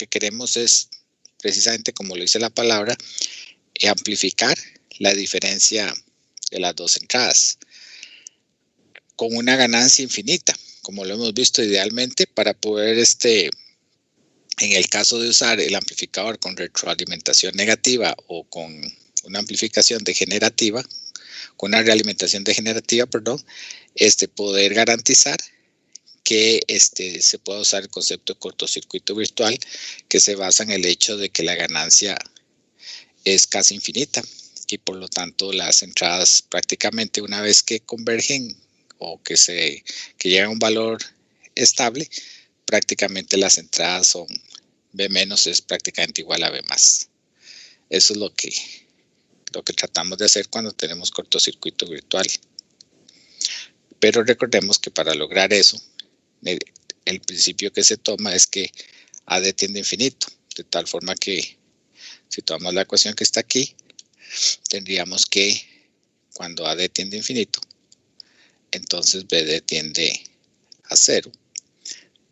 que queremos es, precisamente como lo dice la palabra, amplificar la diferencia de las dos entradas con una ganancia infinita, como lo hemos visto idealmente, para poder, en el caso de usar el amplificador con retroalimentación negativa o con una amplificación degenerativa, con una realimentación degenerativa, perdón, poder garantizar que se pueda usar el concepto de cortocircuito virtual, que se basa en el hecho de que la ganancia es casi infinita y por lo tanto las entradas prácticamente una vez que convergen o que llegan a un valor estable, prácticamente las entradas son B menos es prácticamente igual a B más. Eso es lo que tratamos de hacer cuando tenemos cortocircuito virtual. Pero recordemos que para lograr eso, el principio que se toma es que AD tiende a infinito, de tal forma que si tomamos la ecuación que está aquí, tendríamos que cuando AD tiende a infinito, entonces BD tiende a 0,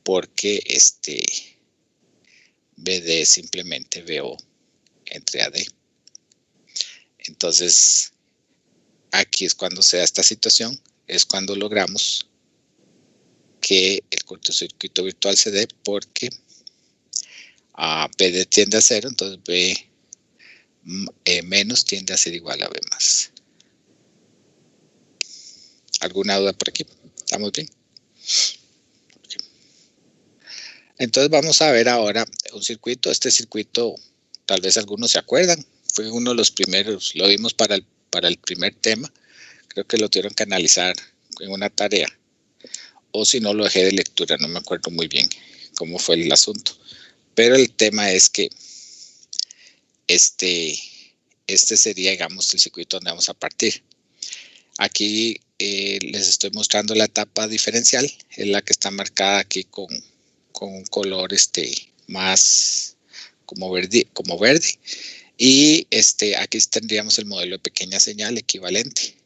porque BD es simplemente BO entre AD. Entonces, aquí es cuando se da esta situación, es cuando logramos que el cortocircuito virtual se dé porque BD tiende a 0, entonces B menos tiende a ser igual a B más. ¿Alguna duda por aquí? ¿Estamos bien? Okay. Entonces vamos a ver ahora un circuito. Este circuito, tal vez algunos se acuerdan, fue uno de los primeros, lo vimos para el primer tema. Creo que lo tuvieron que analizar en una tarea. O si no, lo dejé de lectura, no me acuerdo muy bien cómo fue el asunto. Pero el tema es que este sería, digamos, el circuito donde vamos a partir. Aquí les estoy mostrando la etapa diferencial, es la que está marcada aquí con un color más como verde. Y aquí tendríamos el modelo de pequeña señal equivalente.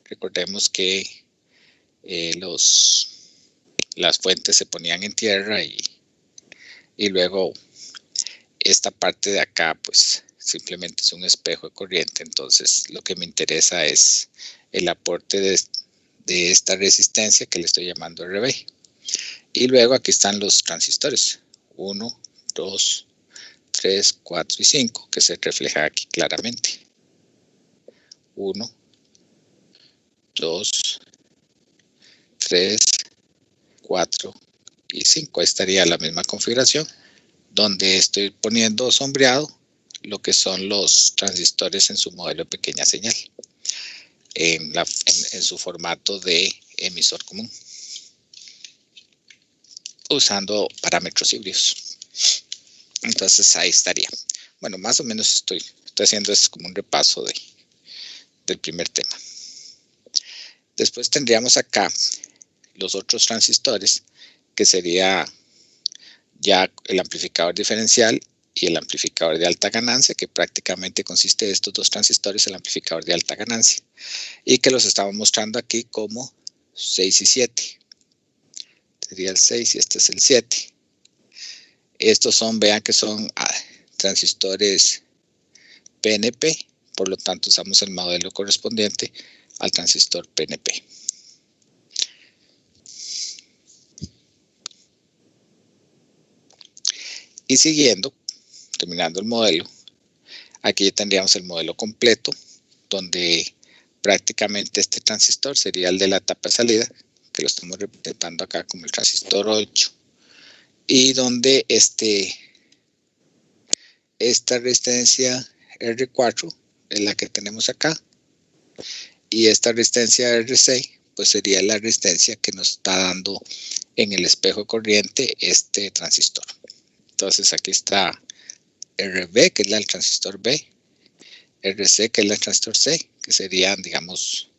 Recordemos que las fuentes se ponían en tierra y luego esta parte de acá pues simplemente es un espejo de corriente. Entonces lo que me interesa es el aporte de esta resistencia que le estoy llamando RB. Y luego aquí están los transistores 1, 2, 3, 4 y 5 que se refleja aquí claramente. 1, 2, 3, 4 y 5. Ahí estaría la misma configuración donde estoy poniendo sombreado lo que son los transistores en su modelo de pequeña señal, en su formato de emisor común, usando parámetros híbridos. Entonces ahí estaría. Bueno, más o menos estoy haciendo como un repaso del primer tema. Después tendríamos acá los otros transistores, que sería ya el amplificador diferencial y el amplificador de alta ganancia, que prácticamente consiste de estos dos transistores, el amplificador de alta ganancia, y que los estamos mostrando aquí como 6 y 7. Sería el 6 y este es el 7. Estos vean que son transistores PNP, por lo tanto usamos el modelo correspondiente al transistor PNP. Y siguiendo, terminando el modelo, aquí tendríamos el modelo completo, donde prácticamente este transistor sería el de la etapa de salida, que lo estamos representando acá como el transistor 8, y donde esta resistencia R4 es la que tenemos acá, y esta resistencia R6 pues sería la resistencia que nos está dando en el espejo de corriente este transistor. Entonces aquí está RB, que es el transistor B, RC, que es el transistor C, que serían, digamos,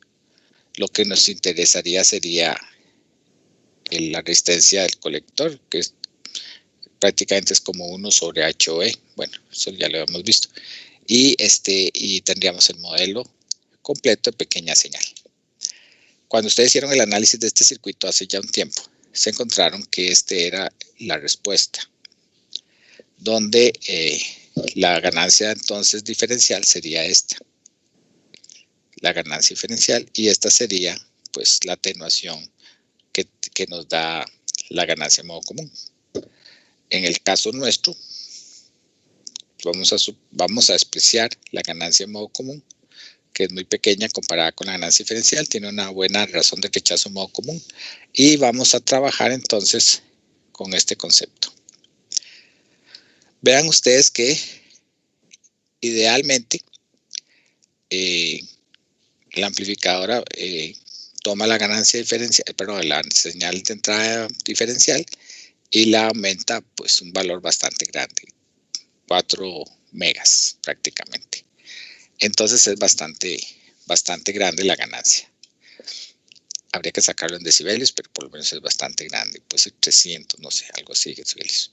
lo que nos interesaría sería la resistencia del colector, que prácticamente es como 1 sobre HOE. Bueno, eso ya lo hemos visto. Y tendríamos el modelo completo de pequeña señal. Cuando ustedes hicieron el análisis de este circuito hace ya un tiempo, se encontraron que era la respuesta. donde la ganancia entonces diferencial sería esta, la ganancia diferencial, y esta sería pues la atenuación que nos da la ganancia de modo común. En el caso nuestro, vamos a despreciar la ganancia de modo común, que es muy pequeña comparada con la ganancia diferencial, tiene una buena razón de rechazo modo común, y vamos a trabajar entonces con este concepto. Vean ustedes que idealmente la amplificadora toma la ganancia diferencial, perdón, la señal de entrada diferencial y la aumenta pues un valor bastante grande, 4 megas prácticamente. Entonces es bastante grande la ganancia. Habría que sacarlo en decibelios, pero por lo menos es bastante grande, puede ser 300, no sé, algo así, decibelios.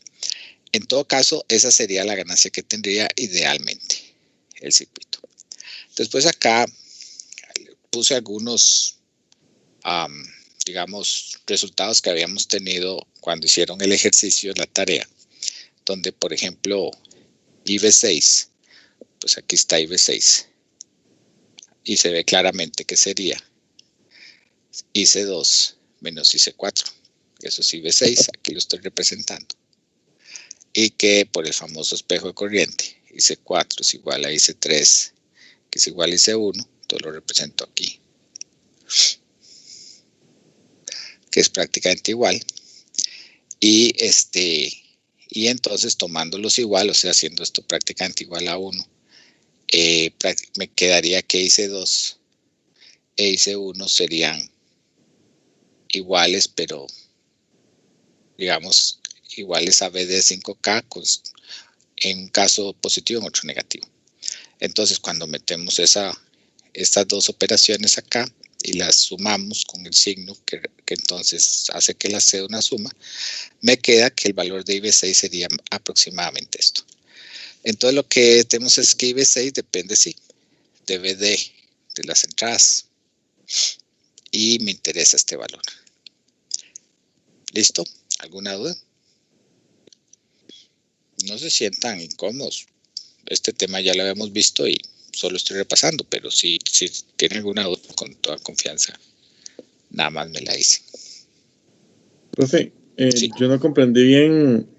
En todo caso, esa sería la ganancia que tendría idealmente el circuito. Después acá puse algunos, digamos, resultados que habíamos tenido cuando hicieron el ejercicio, la tarea, donde, por ejemplo, IV6, pues aquí está IV6, y se ve claramente que sería IC2 menos IC4, eso es IV6, aquí lo estoy representando, y que por el famoso espejo de corriente, IC4 es igual a IC3, que es igual a IC1, entonces lo represento aquí, que es prácticamente igual, y entonces tomándolos igual, o sea, haciendo esto prácticamente igual a 1, me quedaría que IC2 e IC1 serían iguales, pero digamos iguales a BD5K, en un caso positivo, en otro negativo. Entonces, cuando metemos estas dos operaciones acá y las sumamos con el signo que entonces hace que las sea una suma, me queda que el valor de IV6 sería aproximadamente esto. Entonces, lo que tenemos es que IV6 depende, sí, de BD, de las entradas, y me interesa este valor. ¿Listo? ¿Alguna duda? No se sientan incómodos. Este tema ya lo habíamos visto y solo estoy repasando, pero si tienen alguna duda, con toda confianza, nada más me la dicen. Profe, Sí. yo no comprendí bien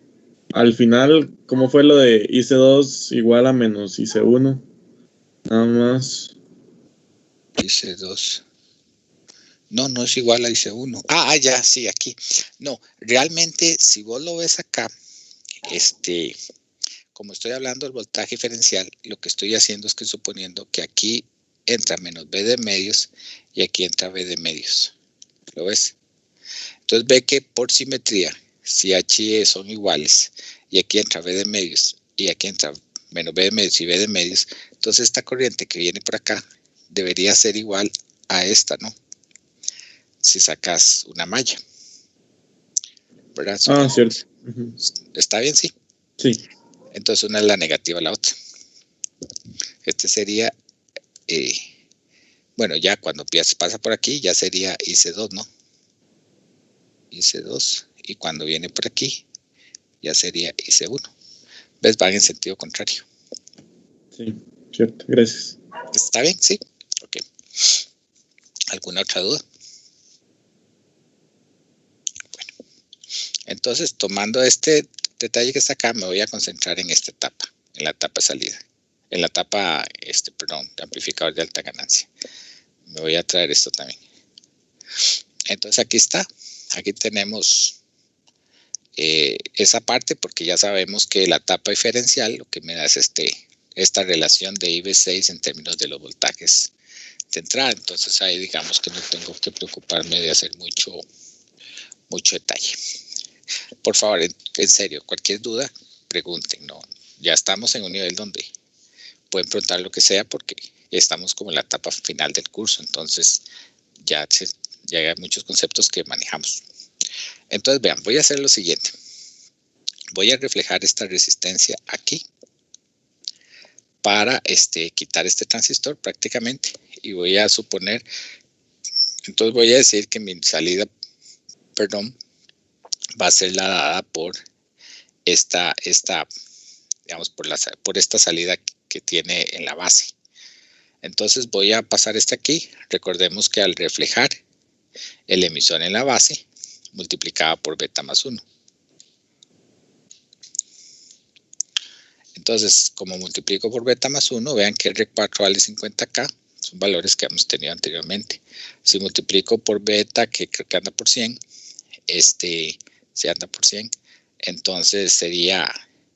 al final cómo fue lo de IC2 igual a menos IC1. Nada más. IC2. No es igual a IC1. Ya, sí, aquí. No, realmente, si vos lo ves acá, como estoy hablando del voltaje diferencial, lo que estoy haciendo es que suponiendo que aquí entra menos B de medios y aquí entra B de medios. ¿Lo ves? Entonces ve que por simetría, si H y E son iguales y aquí entra B de medios y aquí entra menos B de medios y B de medios, entonces esta corriente que viene por acá debería ser igual a esta, ¿no? Si sacas una malla, ¿verdad? Cierto. ¿Está bien? Sí. Sí. Entonces una es la negativa a la otra. Este sería, bueno, ya cuando pasa por aquí ya sería IC2, ¿no? IC2, y cuando viene por aquí ya sería IC1. ¿Ves? Van en sentido contrario. Sí, cierto, gracias. ¿Está bien? Sí. Ok. ¿Alguna otra duda? Bueno, entonces tomando este detalle que está acá, me voy a concentrar en esta etapa, en la etapa salida, en la etapa, de amplificador de alta ganancia. Me voy a traer esto también. Entonces aquí está, aquí tenemos esa parte, porque ya sabemos que la etapa diferencial lo que me da es esta relación de IV6 en términos de los voltajes de entrada. Entonces ahí digamos que no tengo que preocuparme de hacer mucho detalle. Por favor, en serio, cualquier duda, pregunten, ¿no? Ya estamos en un nivel donde pueden preguntar lo que sea, porque estamos como en la etapa final del curso, entonces ya hay muchos conceptos que manejamos. Entonces vean, voy a hacer lo siguiente. Voy a reflejar esta resistencia aquí para quitar este transistor prácticamente, y voy a suponer, entonces voy a decir que mi salida, va a ser la dada por esta digamos, por esta salida que tiene en la base. Entonces voy a pasar este aquí. Recordemos que al reflejar el emisor en la base, multiplicaba por beta más 1. Entonces, como multiplico por beta más 1, vean que R4 vale 50K. Son valores que hemos tenido anteriormente. Si multiplico por beta, que creo que anda por 100, se anda por 100, entonces sería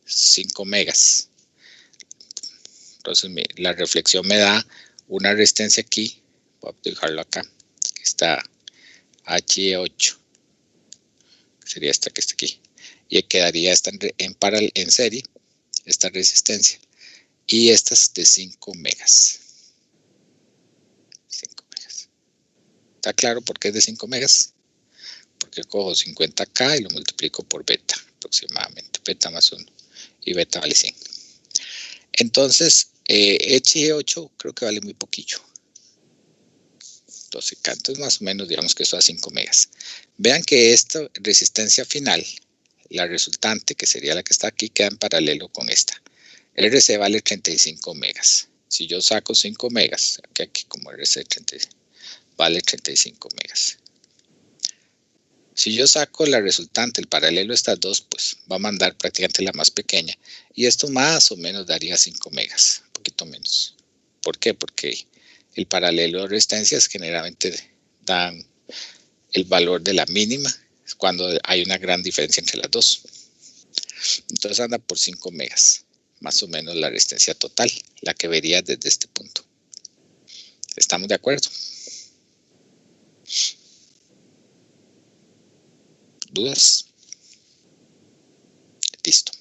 5 megas. Entonces la reflexión me da una resistencia aquí. Voy a dejarlo acá. Aquí está H8. Sería esta que está aquí. Y quedaría esta en serie, esta resistencia. Y esta es de 5 megas. 5 megas. ¿Está claro por qué es de 5 megas? Porque cojo 50K y lo multiplico por beta, aproximadamente. Beta más 1. Y beta vale 100. Entonces, H8 creo que vale muy poquillo. 12K. Entonces, más o menos, digamos que esto da 5 megas. Vean que esta resistencia final, la resultante, que sería la que está aquí, queda en paralelo con esta. RC vale 35 megas. Si yo saco 5 megas, aquí como RC vale 35 megas. Si yo saco la resultante, el paralelo de estas dos, pues va a mandar prácticamente la más pequeña. Y esto más o menos daría 5 megas, un poquito menos. ¿Por qué? Porque el paralelo de resistencias generalmente dan el valor de la mínima cuando hay una gran diferencia entre las dos. Entonces anda por 5 megas, más o menos la resistencia total, la que vería desde este punto. ¿Estamos de acuerdo? ¿Dudas? Listo.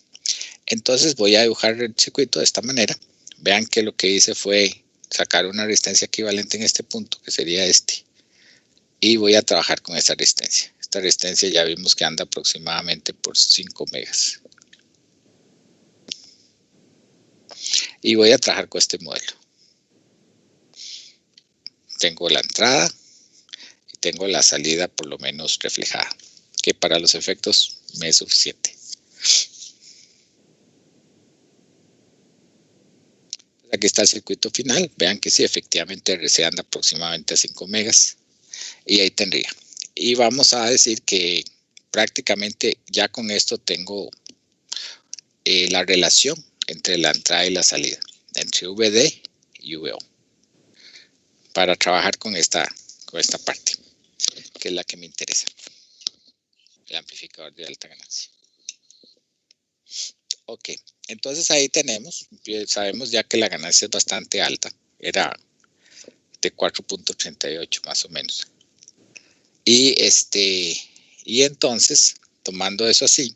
Entonces voy a dibujar el circuito de esta manera. Vean que lo que hice fue sacar una resistencia equivalente en este punto, que sería este. Y voy a trabajar con esta resistencia. Esta resistencia ya vimos que anda aproximadamente por 5 megas. Y voy a trabajar con este modelo. Tengo la entrada y tengo la salida por lo menos reflejada, que para los efectos me es suficiente. Aquí está el circuito final. Vean que sí, efectivamente RC anda aproximadamente a 5 megas. Y ahí tendría. Y vamos a decir que prácticamente ya con esto tengo la relación entre la entrada y la salida, entre VD y VO, para trabajar con esta parte, que es la que me interesa, el amplificador de alta ganancia. Ok, entonces ahí sabemos ya que la ganancia es bastante alta, era de 4.38 más o menos. Y entonces, tomando eso así,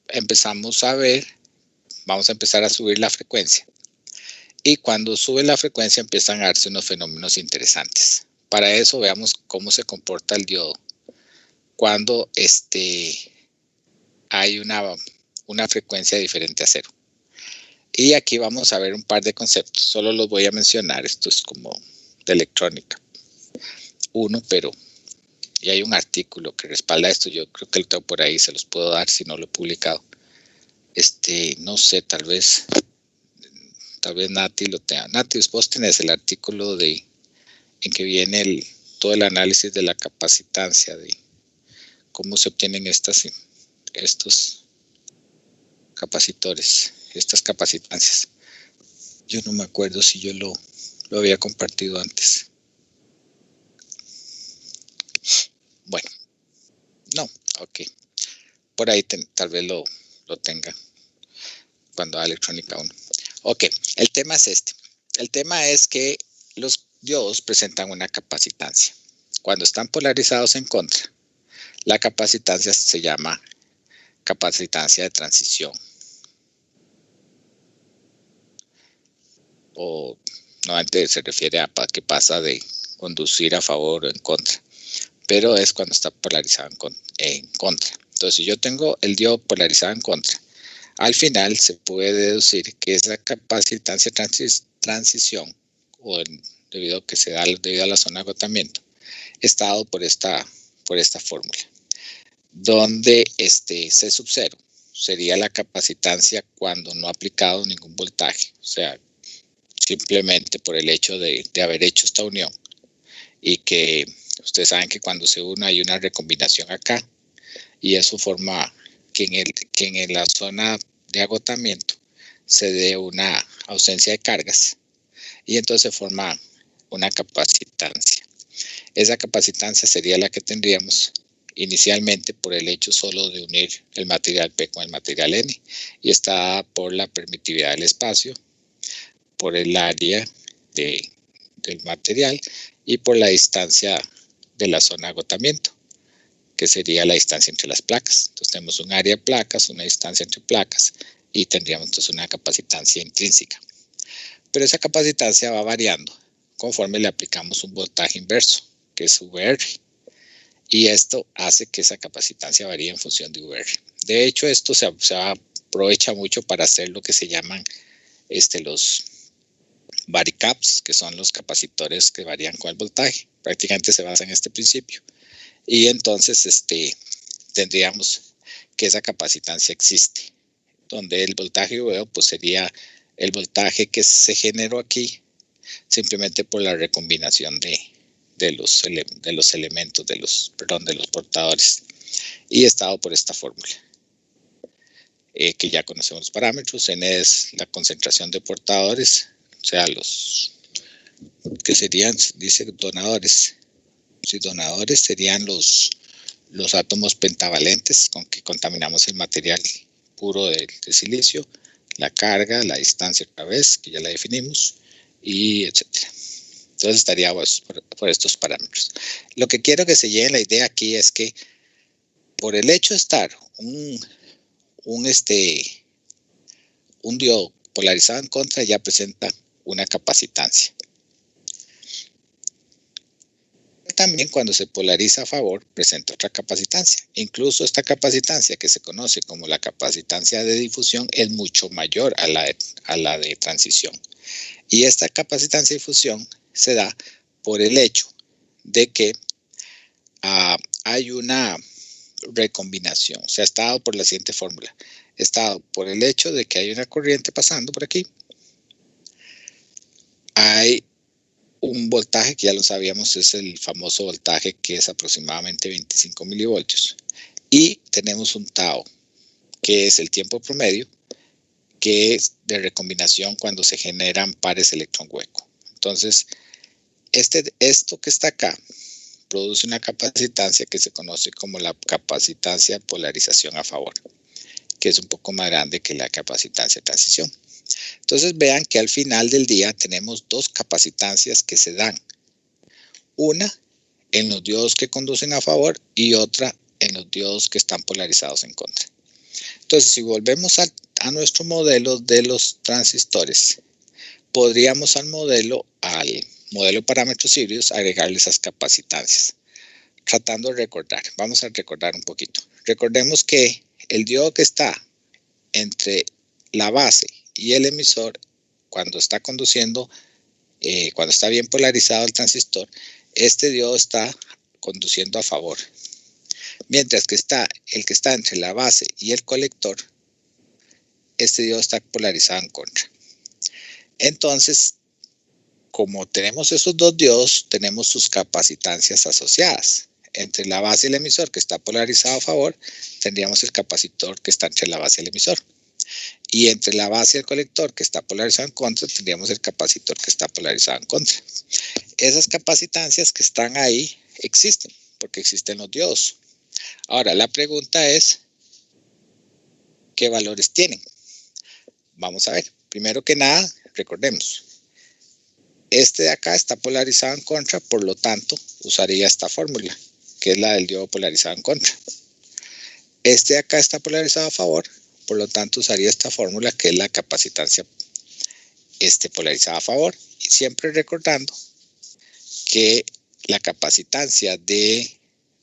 empezamos a ver, vamos a empezar a subir la frecuencia. Y cuando sube la frecuencia empiezan a darse unos fenómenos interesantes. Para eso veamos cómo se comporta el diodo cuando hay una frecuencia diferente a 0. Y aquí vamos a ver un par de conceptos. Solo los voy a mencionar. Esto es como de electrónica. Y hay un artículo que respalda esto. Yo creo que lo tengo por ahí. Se los puedo dar si no lo he publicado. No sé, tal vez Nati lo tenga. Nati, vos tenés el artículo en que viene todo el análisis de la capacitancia, de cómo se obtienen estos capacitores, estas capacitancias. Yo no me acuerdo si yo lo había compartido antes. Bueno, no, ok. Por ahí tal vez lo tenga cuando haga electrónica 1. Ok, el tema es este. El tema es que los diodos presentan una capacitancia. Cuando están polarizados en contra, la capacitancia se llama capacitancia de transición. O normalmente se refiere a que pasa de conducir a favor o en contra. Pero es cuando está polarizado en contra. Entonces, si yo tengo el diodo polarizado en contra, al final se puede deducir que esa capacitancia de transición, o debido a la zona de agotamiento, está dado por esta fórmula, donde C sub 0 sería la capacitancia cuando no ha aplicado ningún voltaje. O sea, simplemente por el hecho de haber hecho esta unión. Y que ustedes saben que cuando se une hay una recombinación acá. Y eso forma que en la zona de agotamiento se dé una ausencia de cargas. Y entonces forma una capacitancia. Esa capacitancia sería la que tendríamos inicialmente por el hecho solo de unir el material P con el material N, y está dada por la permitividad del espacio, por el área del material y por la distancia de la zona de agotamiento, que sería la distancia entre las placas. Entonces tenemos un área de placas, una distancia entre placas, y tendríamos entonces una capacitancia intrínseca. Pero esa capacitancia va variando conforme le aplicamos un voltaje inverso, que es VR. Y esto hace que esa capacitancia varíe en función de VR. De hecho, esto se aprovecha mucho para hacer lo que se llaman los varicaps, que son los capacitores que varían con el voltaje. Prácticamente se basa en este principio. Y entonces tendríamos que esa capacitancia existe, donde el voltaje VO pues sería el voltaje que se generó aquí simplemente por la recombinación de los elementos, de los portadores, y es dado por esta fórmula, que ya conocemos los parámetros. N es la concentración de portadores, o sea, los que serían, dice donadores. Si donadores serían los átomos pentavalentes con que contaminamos el material puro de silicio, la carga, la distancia otra vez, que ya la definimos, y etcétera. Entonces estaría por estos parámetros. Lo que quiero que se lleve la idea aquí es que por el hecho de estar un diodo polarizado en contra, ya presenta una capacitancia. También cuando se polariza a favor presenta otra capacitancia. Incluso esta capacitancia, que se conoce como la capacitancia de difusión, es mucho mayor a la de transición. Y esta capacitancia de difusión se da por el hecho de que hay una recombinación. O sea, está dado por la siguiente fórmula. Está dado por el hecho de que hay una corriente pasando por aquí. Hay un voltaje que ya lo sabíamos, es el famoso voltaje que es aproximadamente 25 milivoltios. Y tenemos un tau, que es el tiempo promedio, que es de recombinación cuando se generan pares electrón hueco. Entonces, esto que está acá produce una capacitancia que se conoce como la capacitancia de polarización a favor, que es un poco más grande que la capacitancia de transición. Entonces vean que al final del día tenemos dos capacitancias que se dan. Una en los diodos que conducen a favor y otra en los diodos que están polarizados en contra. Entonces, si volvemos a nuestro modelo de los transistores, podríamos al modelo de parámetros híbridos agregarle esas capacitancias. Tratando de recordar, vamos a recordar un poquito. Recordemos que el diodo que está entre la base y el emisor, cuando está conduciendo, cuando está bien polarizado el transistor, este diodo está conduciendo a favor. Mientras que el que está entre la base y el colector, este diodo está polarizado en contra. Entonces, como tenemos esos dos diodos, tenemos sus capacitancias asociadas. Entre la base y el emisor, que está polarizado a favor, tendríamos el capacitor que está entre la base y el emisor. Y entre la base y el colector, que está polarizado en contra, tendríamos el capacitor que está polarizado en contra. Esas capacitancias que están ahí existen, porque existen los diodos. Ahora, la pregunta es, ¿qué valores tienen? Vamos a ver. Primero que nada, recordemos, este de acá está polarizado en contra, por lo tanto, usaría esta fórmula, que es la del diodo polarizado en contra. Este de acá está polarizado a favor, por lo tanto, usaría esta fórmula, que es la capacitancia polarizada a favor. Y siempre recordando que la capacitancia de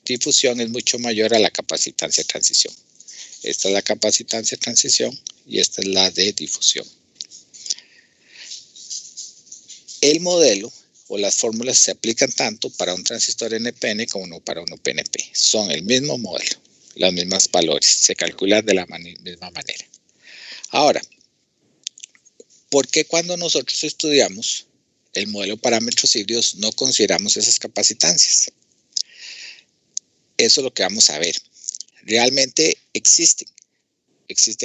difusión es mucho mayor a la capacitancia de transición. Esta es la capacitancia de transición y esta es la de difusión. El modelo o las fórmulas se aplican tanto para un transistor NPN como para uno PNP. Son el mismo modelo. los mismos valores, se calcula de la misma manera. Ahora, ¿por qué cuando nosotros estudiamos el modelo de parámetros híbridos no consideramos esas capacitancias? Eso es lo que vamos a ver. Realmente existen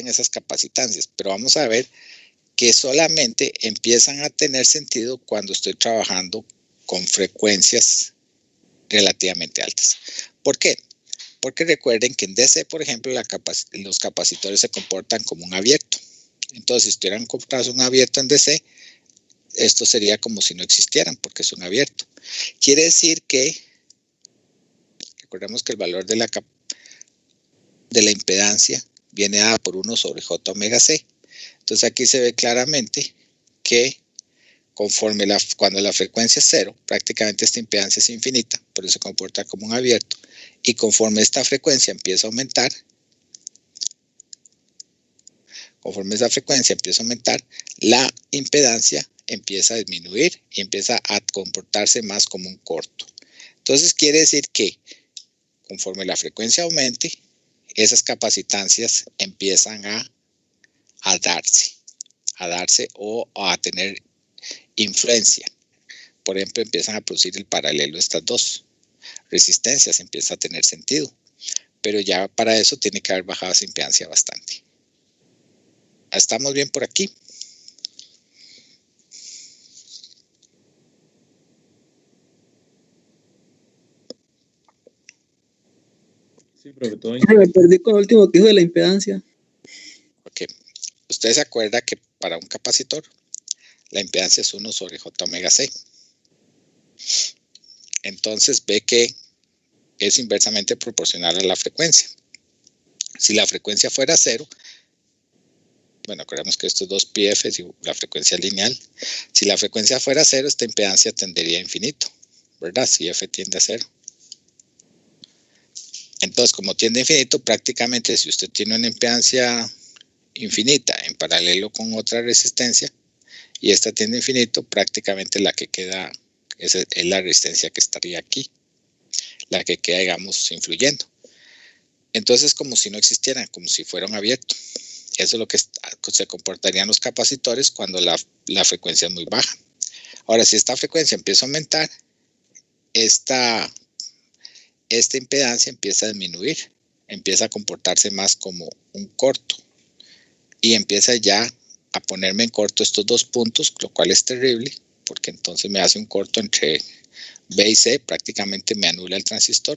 esas capacitancias, pero vamos a ver que solamente empiezan a tener sentido cuando estoy trabajando con frecuencias relativamente altas. ¿Por qué? Porque recuerden que en DC, por ejemplo, los capacitores se comportan como un abierto. Entonces, si estuvieran comprados un abierto en DC, esto sería como si no existieran, porque es un abierto. Quiere decir que, recordemos que el valor de la impedancia viene dada por 1 sobre J omega C. Entonces, aquí se ve claramente que conforme cuando la frecuencia es 0, prácticamente esta impedancia es infinita, por eso se comporta como un abierto. Y conforme esta frecuencia empieza a aumentar, la impedancia empieza a disminuir y empieza a comportarse más como un corto. Entonces quiere decir que conforme la frecuencia aumente, esas capacitancias empiezan a darse o a tener influencia. Por ejemplo, empiezan a producir el paralelo de estas dos resistencias, empieza a tener sentido. Pero ya para eso tiene que haber bajado esa impedancia bastante. ¿Estamos bien por aquí? Sí, profe, todo bien. Me perdí con lo último que dijo de la impedancia. Ok. Usted se acuerda que para un capacitor la impedancia es 1 sobre J omega C. Entonces ve que es inversamente proporcional a la frecuencia. Si la frecuencia fuera 0, bueno, acordemos que estos dos pi f es la frecuencia lineal. Si la frecuencia fuera 0, esta impedancia tendería a infinito, ¿verdad? Si f tiende a 0. Entonces, como tiende a infinito, prácticamente si usted tiene una impedancia infinita en paralelo con otra resistencia y esta tiende a infinito, prácticamente la que queda es la resistencia que estaría aquí, la que queda, digamos, influyendo. Entonces, como si no existieran, como si fuera un abierto. Eso es lo que se comportarían los capacitores cuando la frecuencia es muy baja. Ahora, si esta frecuencia empieza a aumentar, esta impedancia empieza a disminuir, empieza a comportarse más como un corto y empieza ya a ponerme en corto estos dos puntos, lo cual es terrible, porque entonces me hace un corto entre B y C, prácticamente me anula el transistor.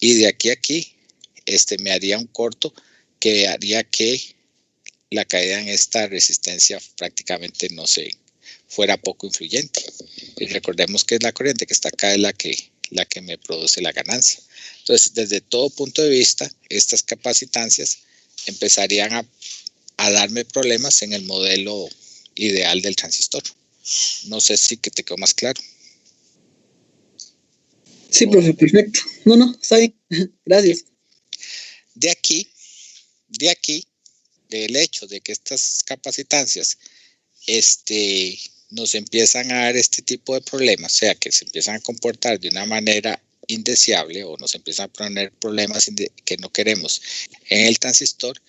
Y de aquí a aquí, me haría un corto que haría que la caída en esta resistencia prácticamente no fuera poco influyente. Y recordemos que es la corriente que está acá es la que me produce la ganancia. Entonces, desde todo punto de vista, estas capacitancias empezarían a darme problemas en el modelo ideal del transistor. No sé si que te quedó más claro. Sí, profe, perfecto. No, está bien. Gracias. De aquí, del hecho de que estas capacitancias nos empiezan a dar este tipo de problemas, o sea, que se empiezan a comportar de una manera indeseable o nos empiezan a poner problemas que no queremos en el transistor,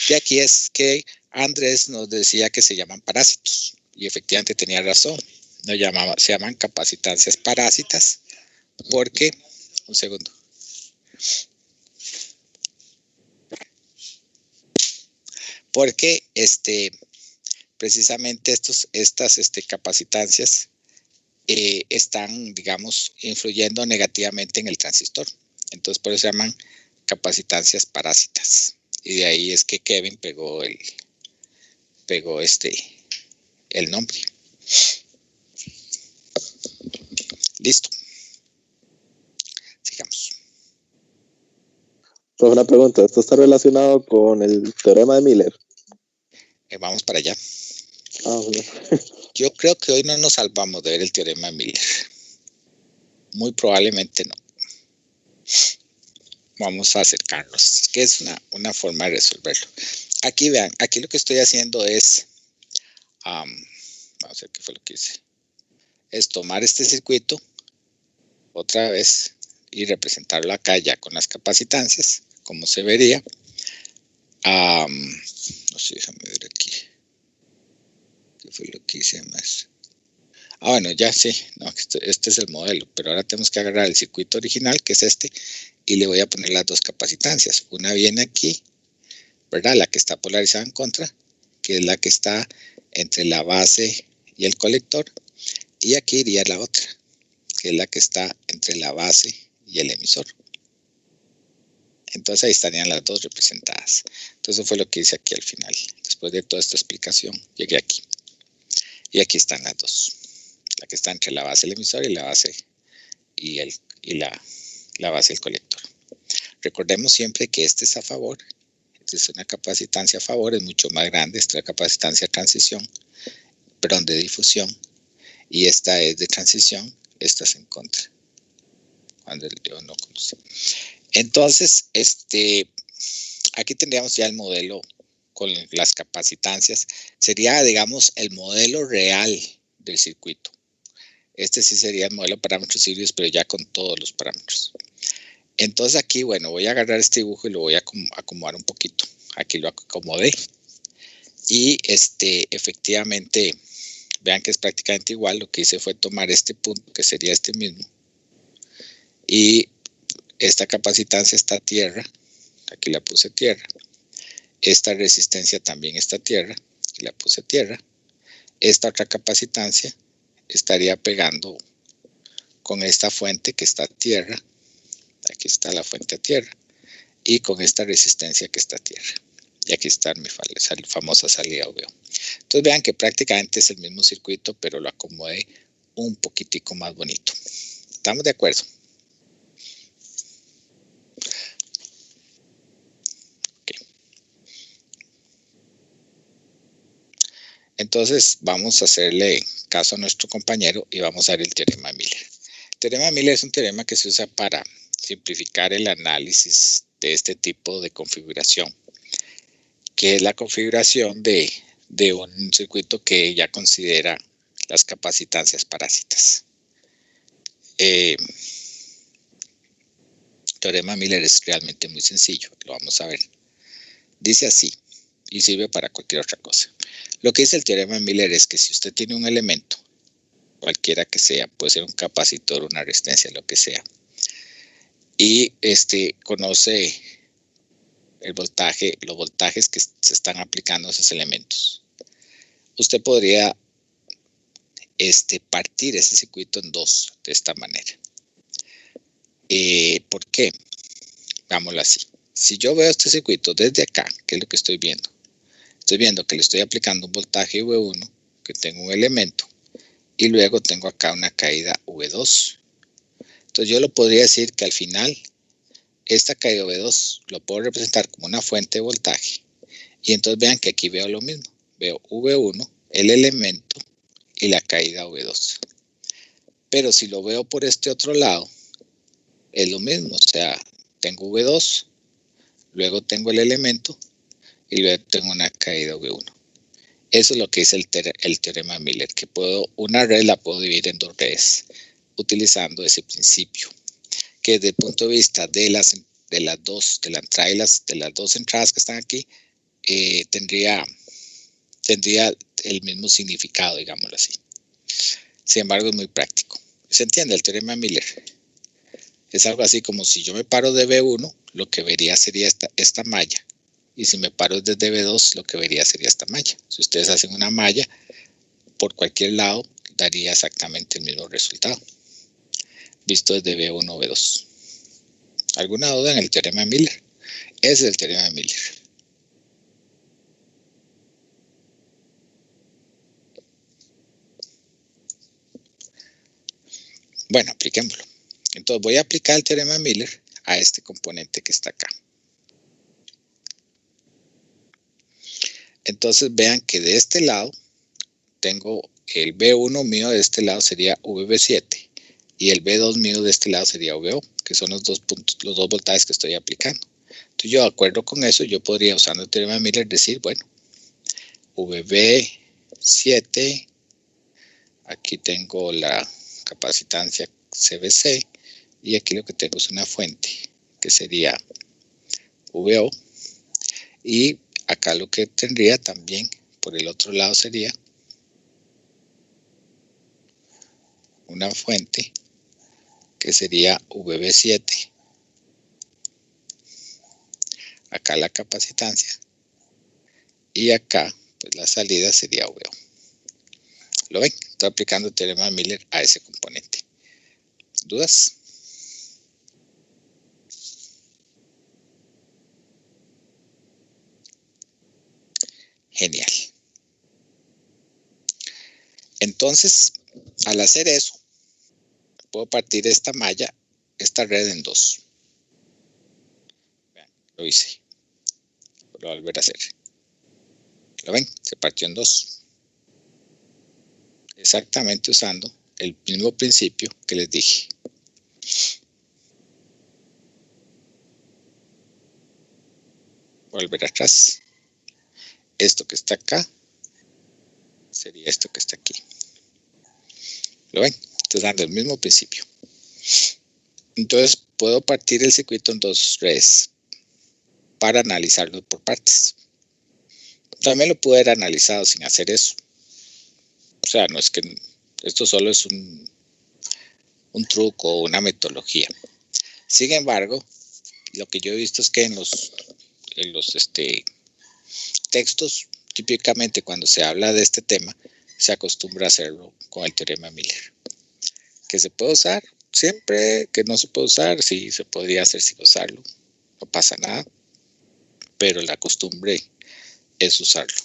de aquí es que Andrés nos decía que se llaman parásitos, y efectivamente tenía razón, se llaman capacitancias parásitas, porque, un segundo, porque precisamente estas capacitancias están, digamos, influyendo negativamente en el transistor. Entonces, por eso se llaman capacitancias parásitas. Y de ahí es que Kevin pegó el nombre. Listo. Sigamos. Pues una pregunta, ¿esto está relacionado con el teorema de Miller? Vamos para allá. Bueno. Yo creo que hoy no nos salvamos de ver el teorema de Miller. Muy probablemente no. Vamos a acercarnos. Es que es una forma de resolverlo. Aquí vean, aquí lo que estoy haciendo es, vamos a ver qué fue lo que hice. Es tomar este circuito otra vez y representarlo acá ya con las capacitancias, cómo se vería. No sé, déjame ver aquí. ¿Qué fue lo que hice más? Bueno, ya sí, no, este es el modelo, pero ahora tenemos que agarrar el circuito original, que es este, y le voy a poner las dos capacitancias. Una viene aquí, ¿verdad? La que está polarizada en contra, que es la que está entre la base y el colector, y aquí iría la otra, que es la que está entre la base y el emisor. Entonces ahí estarían las dos representadas. Entonces eso fue lo que hice aquí al final. Después de toda esta explicación, llegué aquí. Y aquí están las dos. La que está entre la base del emisor y la base y la base del colector. Recordemos siempre que este es a favor. Esta es una capacitancia a favor, es mucho más grande. Esta es la capacitancia de transición, perdón, de difusión. Y esta es de transición, esta es en contra. Cuando yo no conocí. Entonces, aquí tendríamos ya el modelo con las capacitancias. Sería, digamos, el modelo real del circuito. Este sí sería el modelo de parámetros híbridos, pero ya con todos los parámetros. Entonces aquí, bueno, voy a agarrar este dibujo y lo voy a acomodar un poquito. Aquí lo acomodé. Y efectivamente, vean que es prácticamente igual. Lo que hice fue tomar este punto, que sería este mismo. Y esta capacitancia está tierra. Aquí la puse tierra. Esta resistencia también está tierra. Aquí la puse tierra. Esta otra capacitancia estaría pegando con esta fuente que está a tierra. Aquí está la fuente a tierra. Y con esta resistencia que está a tierra. Y aquí está mi famosa salida VO. Entonces vean que prácticamente es el mismo circuito, pero lo acomodé un poquitico más bonito. ¿Estamos de acuerdo? Okay. Entonces vamos a hacerle caso a nuestro compañero y vamos a ver el teorema de Miller. El teorema de Miller es un teorema que se usa para simplificar el análisis de este tipo de configuración, que es la configuración de un circuito que ya considera las capacitancias parásitas. El teorema de Miller es realmente muy sencillo, lo vamos a ver. Dice así, y sirve para cualquier otra cosa. Lo que dice el teorema de Miller es que si usted tiene un elemento, cualquiera que sea, puede ser un capacitor, una resistencia, lo que sea, y conoce el voltaje, los voltajes que se están aplicando a esos elementos, usted podría partir ese circuito en dos de esta manera. ¿Por qué? Veámoslo así. Si yo veo este circuito desde acá, ¿qué es lo que estoy viendo? Estoy viendo que le estoy aplicando un voltaje V1, que tengo un elemento, y luego tengo acá una caída V2. Entonces yo lo podría decir que al final, esta caída V2 lo puedo representar como una fuente de voltaje. Y entonces vean que aquí veo lo mismo. Veo V1, el elemento, y la caída V2. Pero si lo veo por este otro lado, es lo mismo. O sea, tengo V2, luego tengo el elemento, y luego tengo una caída V1. Eso es lo que dice el teorema de Miller, que una red la puedo dividir en dos redes, utilizando ese principio, que desde el punto de vista de la entrada y de las dos entradas que están aquí, tendría el mismo significado, digámoslo así. Sin embargo, es muy práctico. ¿Se entiende el teorema de Miller? Es algo así como si yo me paro de V1, lo que vería sería esta malla. Y si me paro desde V2, lo que vería sería esta malla. Si ustedes hacen una malla por cualquier lado, daría exactamente el mismo resultado, visto desde V1 o V2. ¿Alguna duda en el teorema de Miller? Ese es el teorema de Miller. Bueno, apliquémoslo. Entonces voy a aplicar el teorema de Miller a este componente que está acá. Entonces vean que de este lado tengo el V1 mío, de este lado sería VB7 y el V2 mío de este lado sería VO, que son los dos voltajes que estoy aplicando. Entonces yo, de acuerdo con eso, yo podría, usando el teorema de Miller, decir, bueno, VB7, aquí tengo la capacitancia CBC y aquí lo que tengo es una fuente que sería VO. Y acá lo que tendría también por el otro lado sería una fuente que sería VB7. Acá la capacitancia. Y acá pues la salida sería VO. ¿Lo ven? Estoy aplicando el teorema de Miller a ese componente. ¿Dudas? Genial. Entonces, al hacer eso, puedo partir esta malla, esta red en dos. Vean, lo hice. Lo voy a volver a hacer. ¿Lo ven? Se partió en dos. Exactamente usando el mismo principio que les dije. Volver atrás. Esto que está acá sería esto que está aquí. ¿Lo ven? Estoy dando el mismo principio. Entonces puedo partir el circuito en dos redes para analizarlo por partes. También lo pude haber analizado sin hacer eso. O sea, no es que esto solo es un truco o una metodología. Sin embargo, lo que yo he visto es que en los textos, típicamente cuando se habla de este tema, se acostumbra a hacerlo con el teorema de Miller. Que se puede usar siempre, que no se puede usar, sí, se podría hacer sin usarlo, no pasa nada, pero la costumbre es usarlo.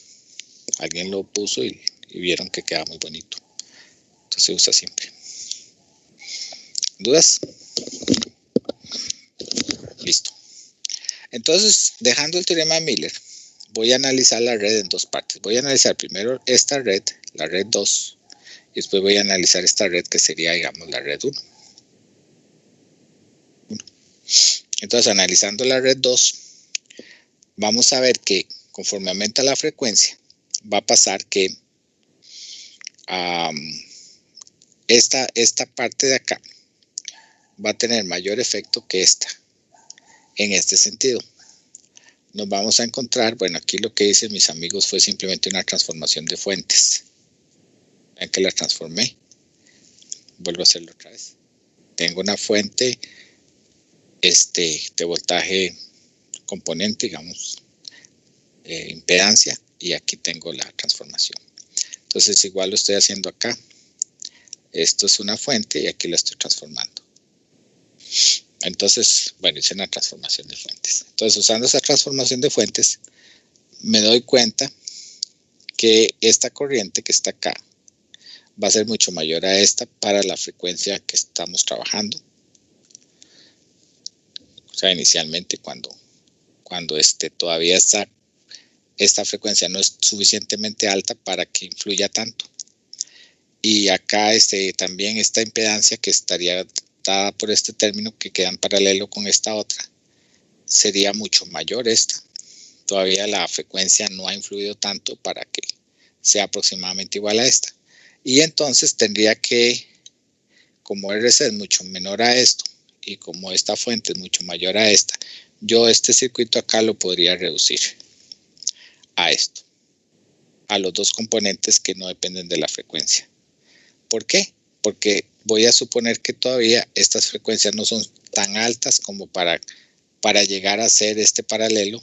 Alguien lo puso y vieron que queda muy bonito, entonces se usa siempre. ¿Dudas? Listo. Entonces, dejando el teorema de Miller, voy a analizar la red en dos partes. Voy a analizar primero esta red, la red 2, y después voy a analizar esta red que sería, digamos, la red 1. Entonces, analizando la red 2, vamos a ver que conforme aumenta la frecuencia, va a pasar que esta parte de acá va a tener mayor efecto que esta. En este sentido, nos vamos a encontrar, bueno, aquí lo que hice mis amigos fue simplemente una transformación de fuentes. Vean que la transformé. Vuelvo a hacerlo otra vez. Tengo una fuente de voltaje componente, digamos, impedancia, y aquí tengo la transformación. Entonces igual lo estoy haciendo acá. Esto es una fuente y aquí la estoy transformando. Entonces, bueno, hice una transformación de fuentes. Entonces, usando esa transformación de fuentes, me doy cuenta que esta corriente que está acá va a ser mucho mayor a esta para la frecuencia que estamos trabajando. O sea, inicialmente cuando todavía esta frecuencia no es suficientemente alta para que influya tanto. Y acá también esta impedancia que estaría dada por este término que queda en paralelo con esta otra, sería mucho mayor esta. Todavía la frecuencia no ha influido tanto para que sea aproximadamente igual a esta. Y entonces tendría que, como RC es mucho menor a esto y como esta fuente es mucho mayor a esta, yo este circuito acá lo podría reducir a esto, a los dos componentes que no dependen de la frecuencia. ¿Por qué? Porque voy a suponer que todavía estas frecuencias no son tan altas como para llegar a ser este paralelo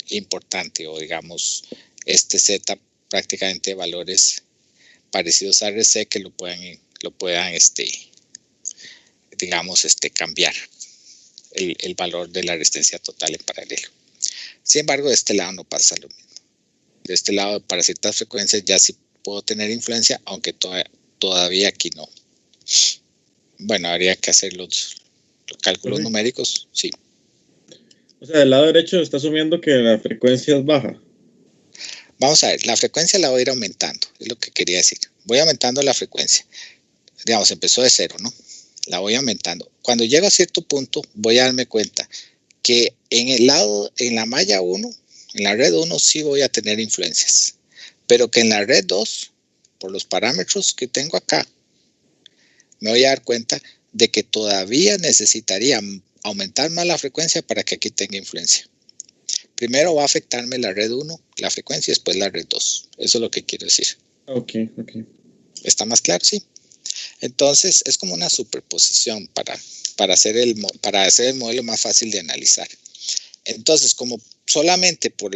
importante, o digamos Z prácticamente valores parecidos a RC que lo puedan digamos cambiar el valor de la resistencia total en paralelo. Sin embargo, de este lado no pasa lo mismo. De este lado, para ciertas frecuencias ya sí puedo tener influencia, aunque todavía aquí no. Bueno, habría que hacer los cálculos numéricos, sí. O sea, del lado derecho está asumiendo que la frecuencia es baja. Vamos a ver, la frecuencia la voy a ir aumentando, es lo que quería decir. Voy aumentando la frecuencia. Digamos, empezó de 0, ¿no? La voy aumentando. Cuando llego a cierto punto, voy a darme cuenta que en la malla 1, en la red 1 sí voy a tener influencias, pero que en la red 2, por los parámetros que tengo acá, me voy a dar cuenta de que todavía necesitaría aumentar más la frecuencia para que aquí tenga influencia. primero va a afectarme la red 1, la frecuencia, y después la red 2. Eso es lo que quiero decir. Ok. ¿Está más claro? Sí. Entonces, es como una superposición para hacer el modelo más fácil de analizar. Entonces, como solamente por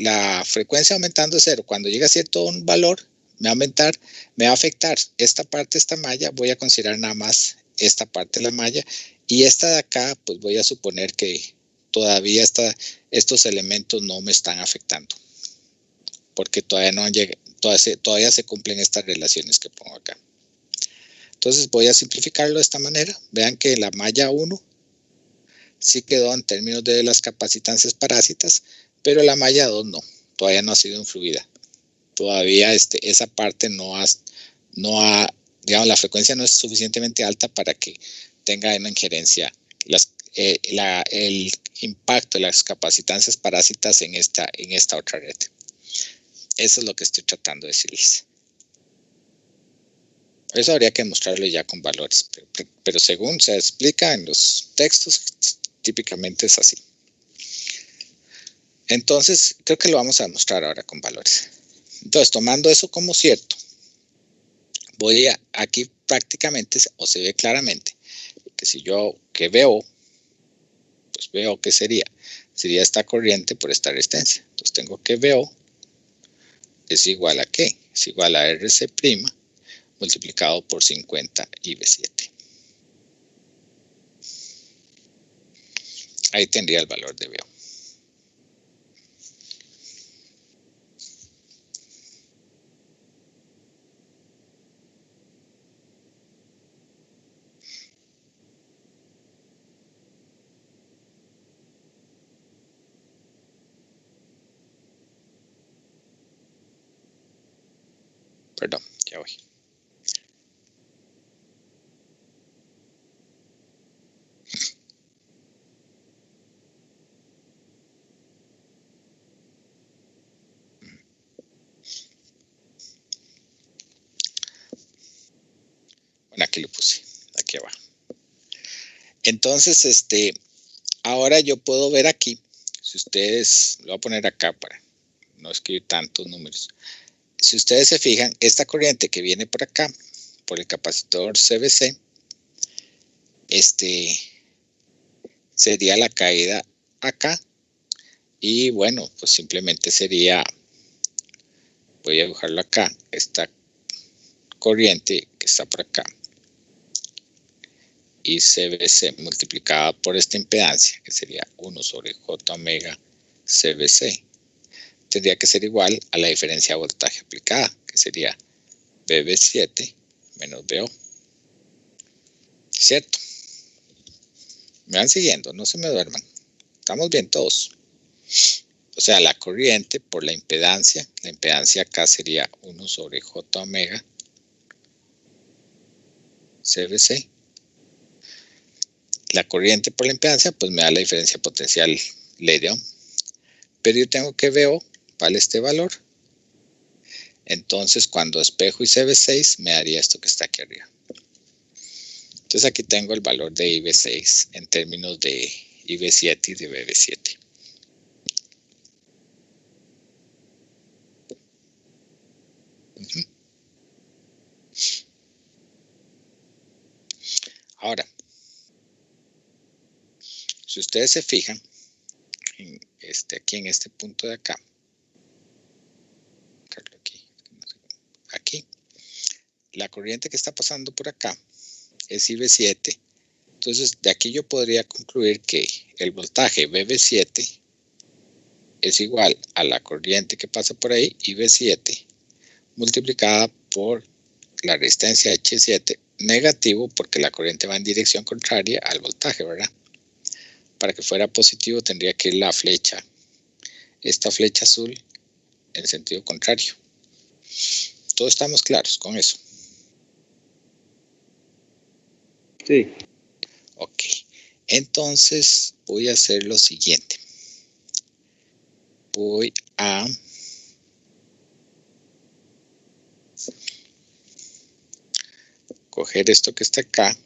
la frecuencia aumentando de 0, cuando llega a cierto valor, me va a afectar esta parte, esta malla, voy a considerar nada más esta parte de la malla, y esta de acá, pues voy a suponer que todavía estos elementos no me están afectando, porque todavía no han llegado, todavía se cumplen estas relaciones que pongo acá. Entonces voy a simplificarlo de esta manera. Vean que la malla 1 sí quedó en términos de las capacitancias parásitas, pero la malla 2 no, todavía no ha sido influida. Todavía esa parte no ha, digamos, la frecuencia no es suficientemente alta para que tenga una injerencia el impacto de las capacitancias parásitas en esta otra red. Eso es lo que estoy tratando de decirles. Eso habría que mostrarlo ya con valores, pero según se explica en los textos, típicamente es así. Entonces, creo que lo vamos a demostrar ahora con valores. Entonces, tomando eso como cierto, aquí prácticamente, o se ve claramente, que si yo veo, pues veo que sería esta corriente por esta resistencia. Entonces, tengo que veo es igual a ¿qué? Es igual a RC' multiplicado por 50 IV7. Ahí tendría el valor de veo. Perdón, ya voy. Bueno, aquí lo puse, aquí abajo. Entonces, ahora yo puedo ver aquí, si ustedes, lo voy a poner acá para no escribir tantos números. Si ustedes se fijan, esta corriente que viene por acá, por el capacitor CBC, sería la caída acá, y bueno, pues simplemente sería, voy a dibujarlo acá, esta corriente que está por acá, y CBC multiplicada por esta impedancia, que sería 1 sobre J omega CBC, tendría que ser igual a la diferencia de voltaje aplicada, que sería BB7 menos BO. ¿Cierto? Me van siguiendo, no se me duerman. Estamos bien todos. O sea, la corriente por la impedancia acá sería 1 sobre J omega CBC. La corriente por la impedancia, pues me da la diferencia potencial ley de Ohm. Pero yo tengo que veo vale este valor. Entonces, cuando despejo ICV6, me daría esto que está aquí arriba. Entonces, aquí tengo el valor de IV6 en términos de IV7 y de BB7. Ahora, si ustedes se fijan, aquí en este punto de acá, aquí, la corriente que está pasando por acá es IV7. Entonces, de aquí yo podría concluir que el voltaje BB7 es igual a la corriente que pasa por ahí, IV7, multiplicada por la resistencia H7, negativo porque la corriente va en dirección contraria al voltaje, ¿verdad? Para que fuera positivo tendría que ir la flecha, esta flecha azul, en sentido contrario. ¿Todos estamos claros con eso? Sí. Ok. Entonces voy a hacer lo siguiente. Voy a coger esto que está acá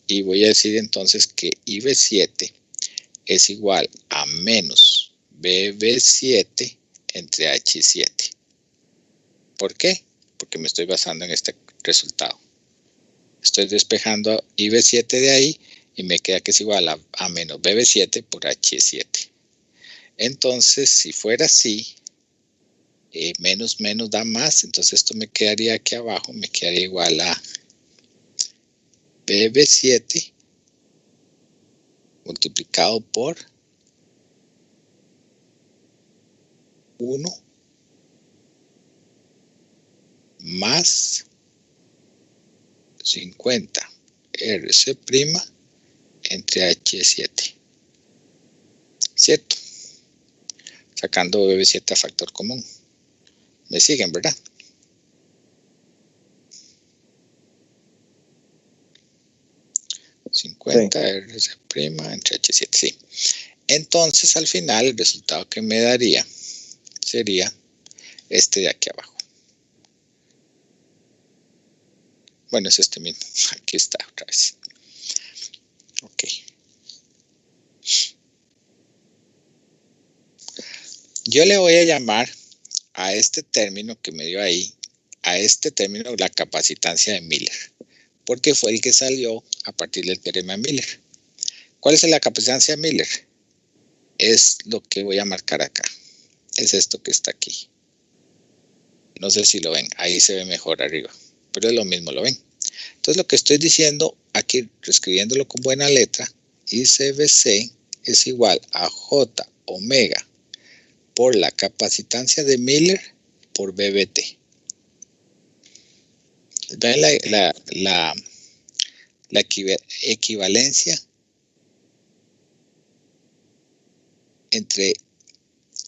y voy a decir entonces que IV7 es igual a menos BB7 entre H7. ¿Por qué? Porque me estoy basando en este resultado. Estoy despejando IB7 de ahí y me queda que es igual a menos BB7 por H7. Entonces, si fuera así, menos da más, entonces esto me quedaría aquí abajo, me quedaría igual a BB7 multiplicado por 1 más 50 RC' entre H7. ¿Cierto? Sacando BB7 a factor común. ¿Me siguen, verdad? Sí. 50 RC' entre H7, sí. Entonces, al final, el resultado que me daría sería este de aquí abajo. Bueno, es este mismo. Aquí está otra vez. Ok. Yo le voy a llamar a este término que me dio ahí, a este término la capacitancia de Miller, porque fue el que salió a partir del teorema de Miller. ¿Cuál es la capacitancia de Miller? Es lo que voy a marcar acá. Es esto que está aquí. No sé si lo ven, ahí se ve mejor arriba, pero es lo mismo, ¿lo ven? Entonces lo que estoy diciendo aquí, reescribiéndolo con buena letra, ICBC es igual a J omega por la capacitancia de Miller por BBT. ¿Ven la equivalencia entre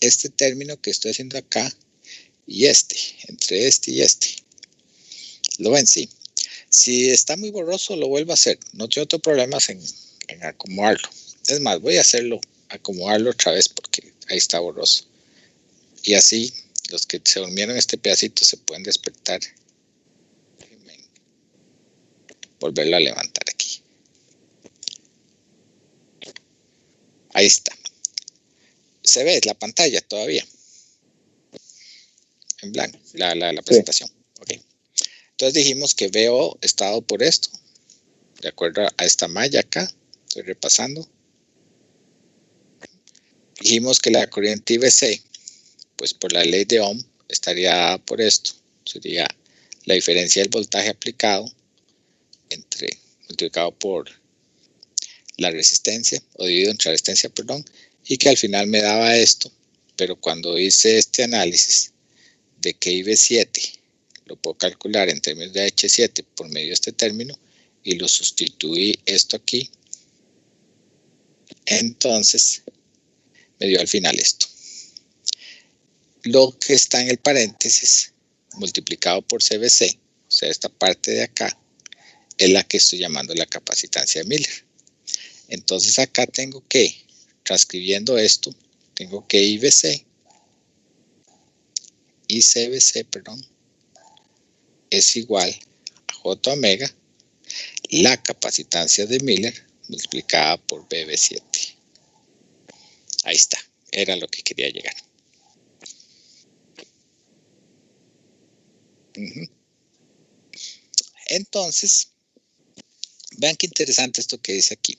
este término que estoy haciendo acá y este, entre este y este? ¿Lo ven? Sí. Si está muy borroso, lo vuelvo a hacer. No tengo otros problemas en acomodarlo. Es más, voy a acomodarlo otra vez porque ahí está borroso. Y así, los que se durmieron este pedacito se pueden despertar. Volverlo a levantar aquí. Ahí está. Se ve la pantalla todavía. En blanco, la presentación. Sí. Okay. Entonces dijimos que BO está dado por esto. De acuerdo a esta malla acá. Estoy repasando. Dijimos que la corriente IBC, pues por la ley de Ohm, estaría dada por esto. Sería la diferencia del voltaje aplicado multiplicado por la resistencia, o dividido entre la resistencia, perdón, y que al final me daba esto. Pero cuando hice este análisis de que IB7 lo puedo calcular en términos de H7 por medio de este término y lo sustituí esto aquí, entonces me dio al final esto. Lo que está en el paréntesis multiplicado por CBC, o sea, esta parte de acá, es la que estoy llamando la capacitancia de Miller. Entonces acá tengo que, transcribiendo esto, tengo que ICBC, perdón, es igual a J omega, la capacitancia de Miller multiplicada por BB7. Ahí está, era lo que quería llegar. Entonces, vean qué interesante esto que dice aquí.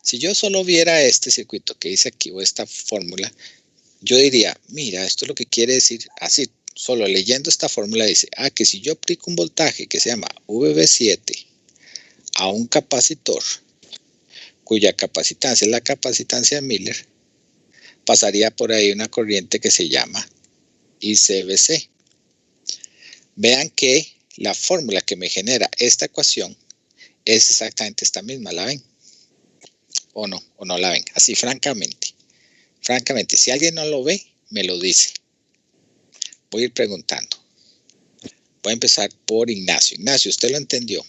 Si yo solo viera este circuito que dice aquí o esta fórmula, yo diría, mira, esto es lo que quiere decir, así, solo leyendo esta fórmula dice, que si yo aplico un voltaje que se llama VB7 a un capacitor, cuya capacitancia es la capacitancia de Miller, pasaría por ahí una corriente que se llama ICBC. Vean que la fórmula que me genera esta ecuación es exactamente esta misma, ¿la ven? ¿O no la ven? Así, francamente, si alguien no lo ve, me lo dice. Voy a ir preguntando. Voy a empezar por Ignacio. Ignacio, ¿usted lo entendió?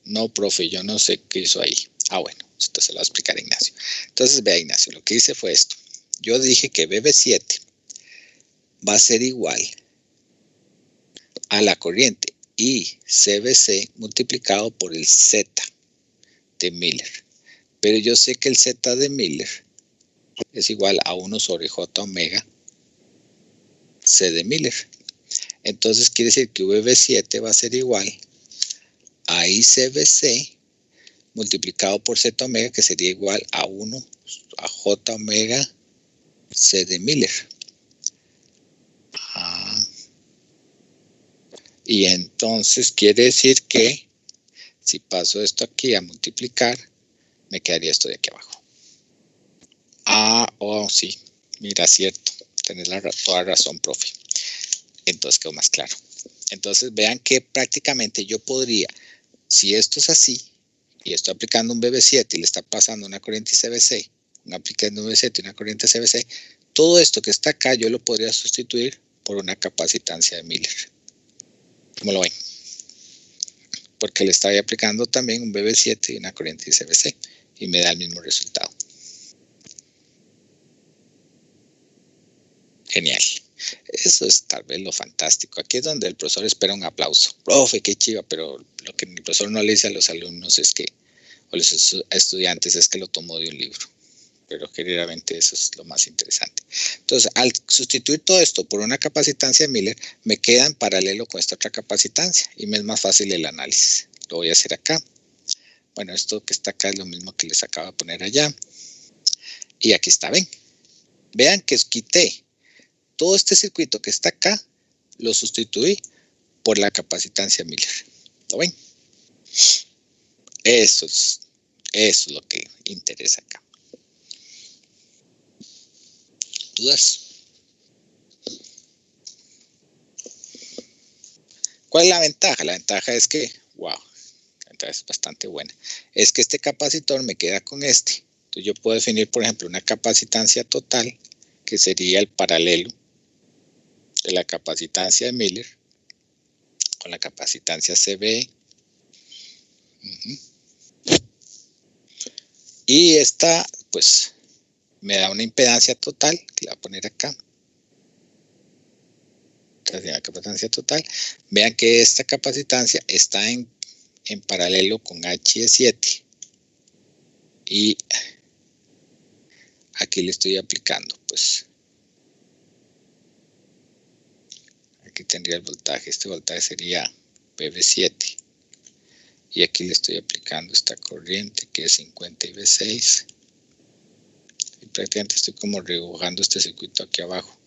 No, profe, yo no sé qué hizo ahí. Bueno, esto se lo va a explicar a Ignacio. Entonces, vea, Ignacio, lo que hice fue esto. Yo dije que BB7 va a ser igual a la corriente ICBC multiplicado por el Z de Miller. Pero yo sé que el Z de Miller es igual a 1 sobre J omega C de Miller. Entonces quiere decir que VB7 va a ser igual a ICBC multiplicado por Z omega, que sería igual a 1 a J omega C de Miller. Y entonces quiere decir que si paso esto aquí a multiplicar, me quedaría esto de aquí abajo. Sí, mira, cierto, tenés toda razón, profe. Entonces quedó más claro. Entonces vean que prácticamente yo podría, si esto es así, y estoy aplicando un BB7 y le está pasando una corriente ICBC, aplicando un BB7 y una corriente CBC, todo esto que está acá yo lo podría sustituir por una capacitancia de Miller. ¿Cómo lo ven? Porque le estoy aplicando también un BB7 y una corriente ICBC y me da el mismo resultado. Genial. Eso es tal vez lo fantástico. Aquí es donde el profesor espera un aplauso. Profe, qué chiva, pero lo que el profesor no le dice a los alumnos es que, o los estudiantes, es que lo tomó de un libro. Pero generalmente eso es lo más interesante. Entonces, al sustituir todo esto por una capacitancia de Miller, me queda en paralelo con esta otra capacitancia y me es más fácil el análisis. Lo voy a hacer acá. Bueno, esto que está acá es lo mismo que les acabo de poner allá. Y aquí está, ven. Vean que quité todo este circuito que está acá, lo sustituí por la capacitancia Miller. ¿Lo ven? Eso es lo que interesa acá. ¿Dudas? ¿Cuál es la ventaja? La ventaja es que, wow, la ventaja es bastante buena. Es que este capacitor me queda con este. Entonces yo puedo definir, por ejemplo, una capacitancia total, que sería el paralelo de la capacitancia de Miller con la capacitancia CB. Y esta, pues, me da una impedancia total, que la voy a poner acá. La capacitancia total. Vean que esta capacitancia está en paralelo con H7. Y aquí le estoy aplicando, pues, aquí tendría el voltaje. Este voltaje sería VB7. Y aquí le estoy aplicando esta corriente que es 50 IV6. Y prácticamente estoy como rebujando este circuito aquí abajo.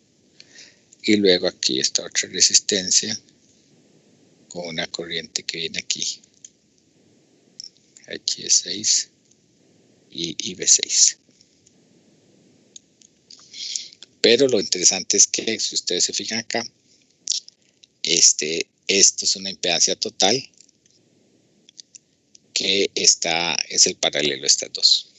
Y luego aquí esta otra resistencia con una corriente que viene aquí. H6 y IV6. Pero lo interesante es que si ustedes se fijan acá, esto es una impedancia total que es el paralelo de estas dos.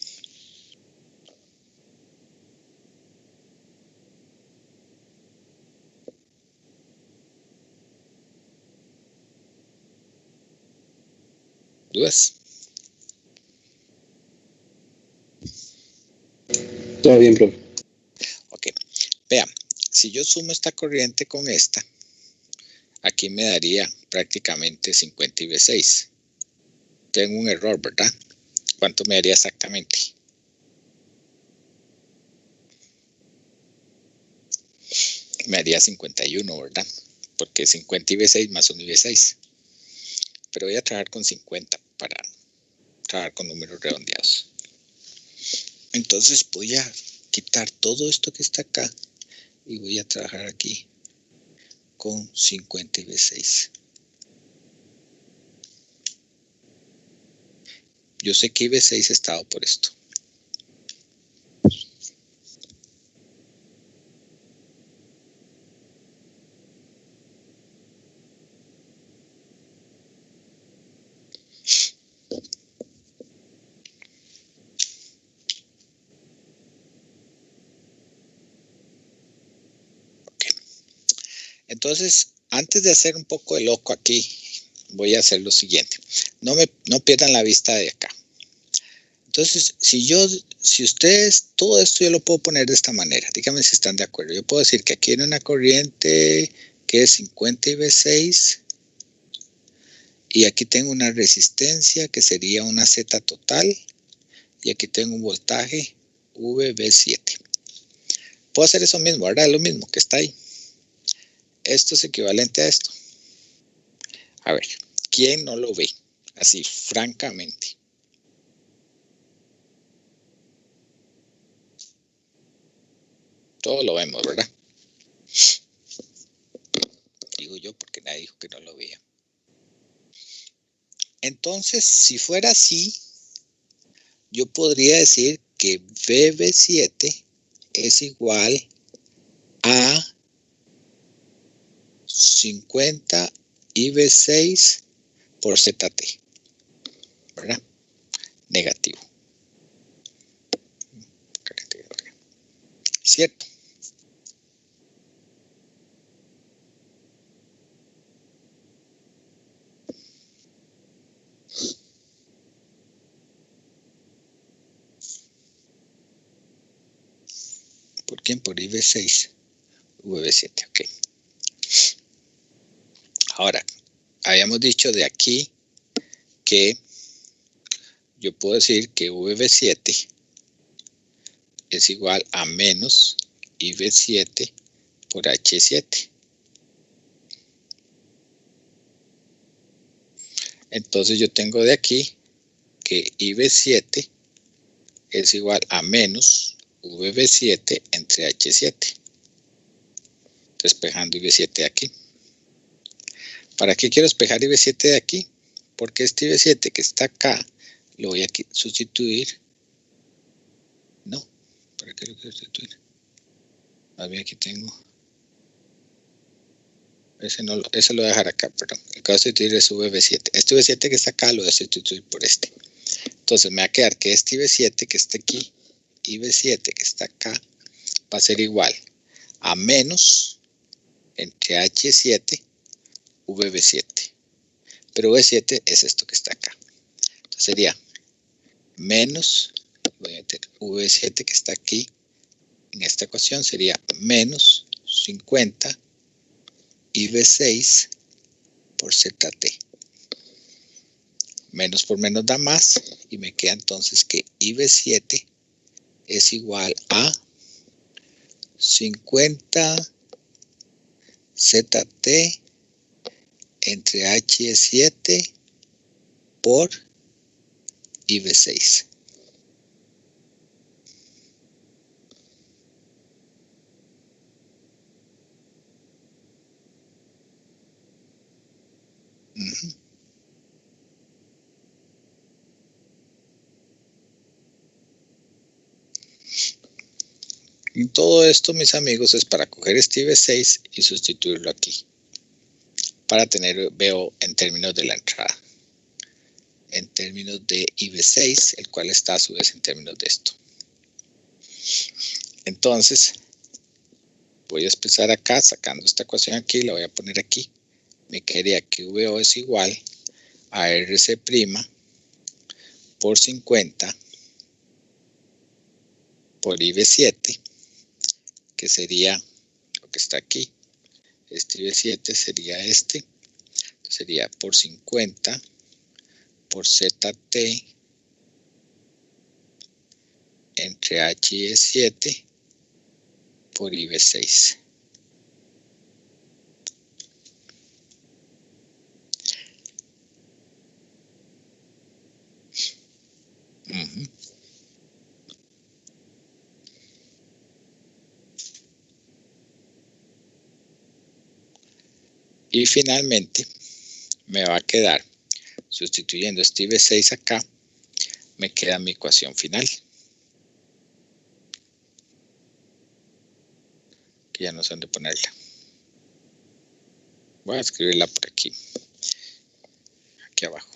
¿Dudas? Todo bien, profe. Ok. Vean, si yo sumo esta corriente con esta, aquí me daría prácticamente 50 IV6. Tengo un error, ¿verdad? ¿Cuánto me daría exactamente? Me daría 51, ¿verdad? Porque 50 IV6 más un IV6. Pero voy a trabajar con 50 para trabajar con números redondeados. Entonces voy a quitar todo esto que está acá y voy a trabajar aquí con 50 IV6. Yo sé que IV6 está dado por esto. Entonces, antes de hacer un poco de loco aquí, voy a hacer lo siguiente. No pierdan la vista de acá. Entonces, si ustedes, todo esto yo lo puedo poner de esta manera. Díganme si están de acuerdo. Yo puedo decir que aquí hay una corriente que es 50 IV6 y aquí tengo una resistencia que sería una Z total y aquí tengo un voltaje VB7. Puedo hacer eso mismo, ¿verdad? Lo mismo que está ahí. Esto es equivalente a esto. A ver, ¿quién no lo ve? Así, francamente. Todos lo vemos, ¿verdad? Digo yo porque nadie dijo que no lo veía. Entonces, si fuera así, yo podría decir que VB7 es igual a 50 IV6 por ZT, ¿verdad? Negativo. ¿Cierto? ¿Por quién? Por IV6. VB7, ok. Ahora, habíamos dicho de aquí que yo puedo decir que VB7 es igual a menos IV7 por H7. Entonces yo tengo de aquí que IV7 es igual a menos VB7 entre H7. Despejando IV7 de aquí. ¿Para qué quiero despejar IV7 de aquí? Porque este IV7 que está acá lo voy a sustituir. No, ¿para qué lo quiero sustituir? Más bien aquí tengo. Ese lo voy a dejar acá, perdón. El que voy a sustituir es VB7. Este IV7 que está acá lo voy a sustituir por este. Entonces me va a quedar que este IV7 que está aquí, IV7 que está acá, va a ser igual a menos entre H7, VB7. Pero V7 es esto que está acá. Entonces sería menos, voy a meter V7 que está aquí, en esta ecuación sería menos 50 IV6 por ZT. Menos por menos da más y me queda entonces que IV7 es igual a 50 ZT entre H7 por IV6. Y todo esto, mis amigos, es para coger este IV6 y sustituirlo aquí. Para tener, veo en términos de la entrada. En términos de IV6, el cual está a su vez en términos de esto. Entonces, voy a empezar acá, sacando esta ecuación aquí, la voy a poner aquí. Me quedaría que VO es igual a RC' por 50 por IV7, que sería lo que está aquí. Este IV7 sería este. Entonces sería por 50 por ZT entre H y E7 por IV6. Y finalmente me va a quedar, sustituyendo este IV6 acá, me queda mi ecuación final. Que ya no sé dónde ponerla. Voy a escribirla por aquí. Aquí abajo.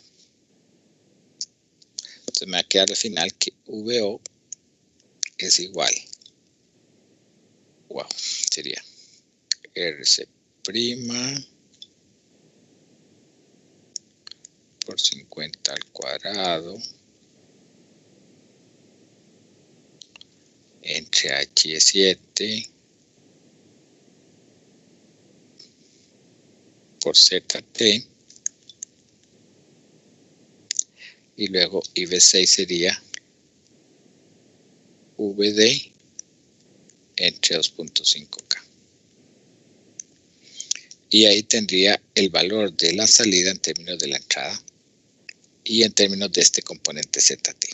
Entonces me va a quedar al final que VO es igual. Wow, sería RC' por 50 al cuadrado entre H y 7 por ZT y luego IV6 sería VO VD entre 2.5K. Y ahí tendría el valor de la salida en términos de la entrada y en términos de este componente ZT,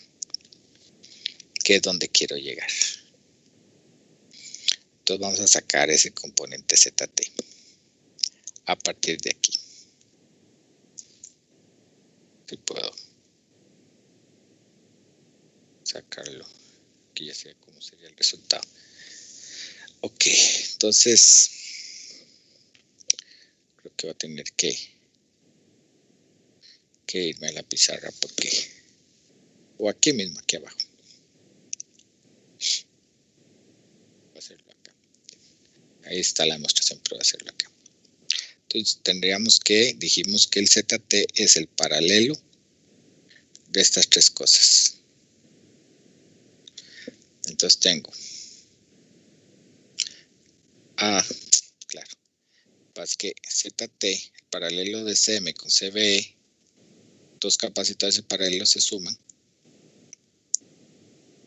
que es donde quiero llegar. Entonces vamos a sacar ese componente ZT a partir de aquí. Si puedo sacarlo, aquí ya sé cómo sería el resultado. Ok, entonces creo que voy a tener que irme a la pizarra porque, o aquí mismo, aquí abajo. Voy a hacerlo acá. Ahí está la demostración, pero voy a hacerlo acá. Entonces tendríamos que, dijimos que el ZT es el paralelo de estas tres cosas. Entonces tengo, claro, pasa que ZT, el paralelo de CM con CBE, dos capacitores en paralelo se suman.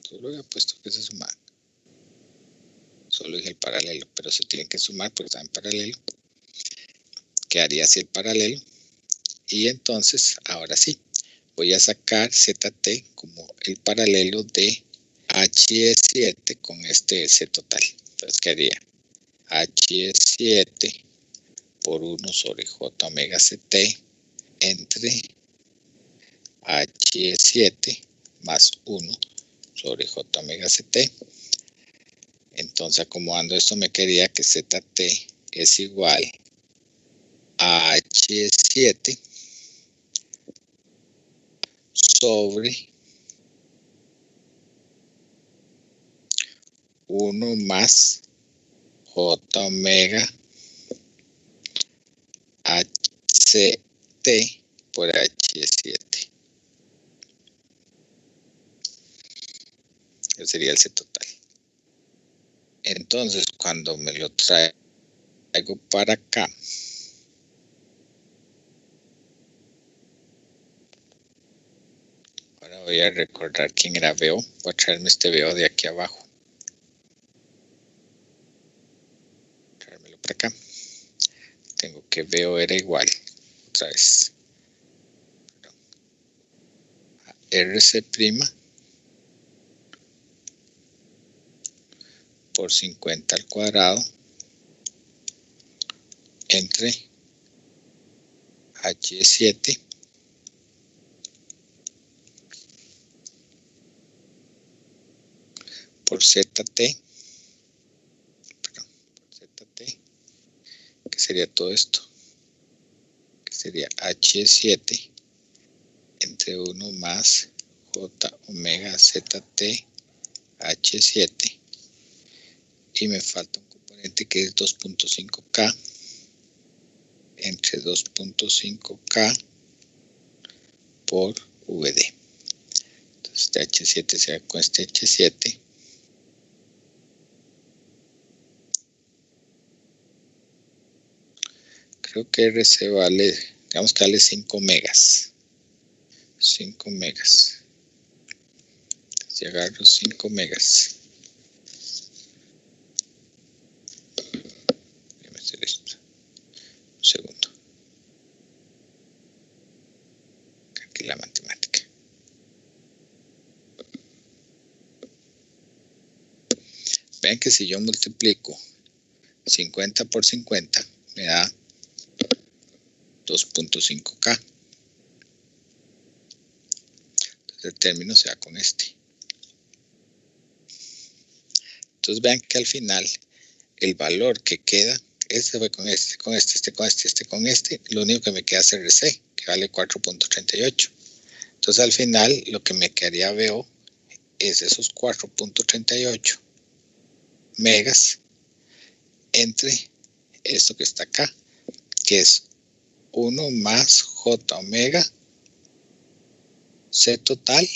Solo había puesto que se suman. Solo dije el paralelo, pero se tienen que sumar porque están en paralelo. Quedaría así el paralelo. Y entonces, ahora sí, voy a sacar ZT como el paralelo de H7 con este S total. Entonces quedaría H7 por 1 sobre J omega CT entre H7 más 1 sobre J omega CT. Entonces, acomodando esto, me quedaría que ZT es igual a H7 sobre 1 más J omega HCT por H7. Ese sería el C total. Entonces, cuando me lo traigo para acá, ahora voy a recordar quién era VO. Voy a traerme este VO de aquí abajo. Traérmelo para acá. Tengo que VO era igual, otra vez, a RC' por 50 al cuadrado entre H7 por ZT, que sería todo esto, que sería H7 entre 1 más J omega ZT H7, y me falta un componente que es 2.5K entre 2.5K por VD. Entonces este H7 se va con este H7. Creo que RC vale, digamos que vale 5 megas. 5 megas. Si agarro 5 megas. Voy a hacer esto. Un segundo. Aquí la matemática. Vean que si yo multiplico 50 por 50, me da 2.5K. Entonces el término se da con este. Entonces vean que al final el valor que queda, este fue con este, con este, este con este, este con este, lo único que me queda es RC, que vale 4.38. Entonces al final lo que me quedaría VO es esos 4.38 megas entre esto que está acá, que es 1 más J omega C total,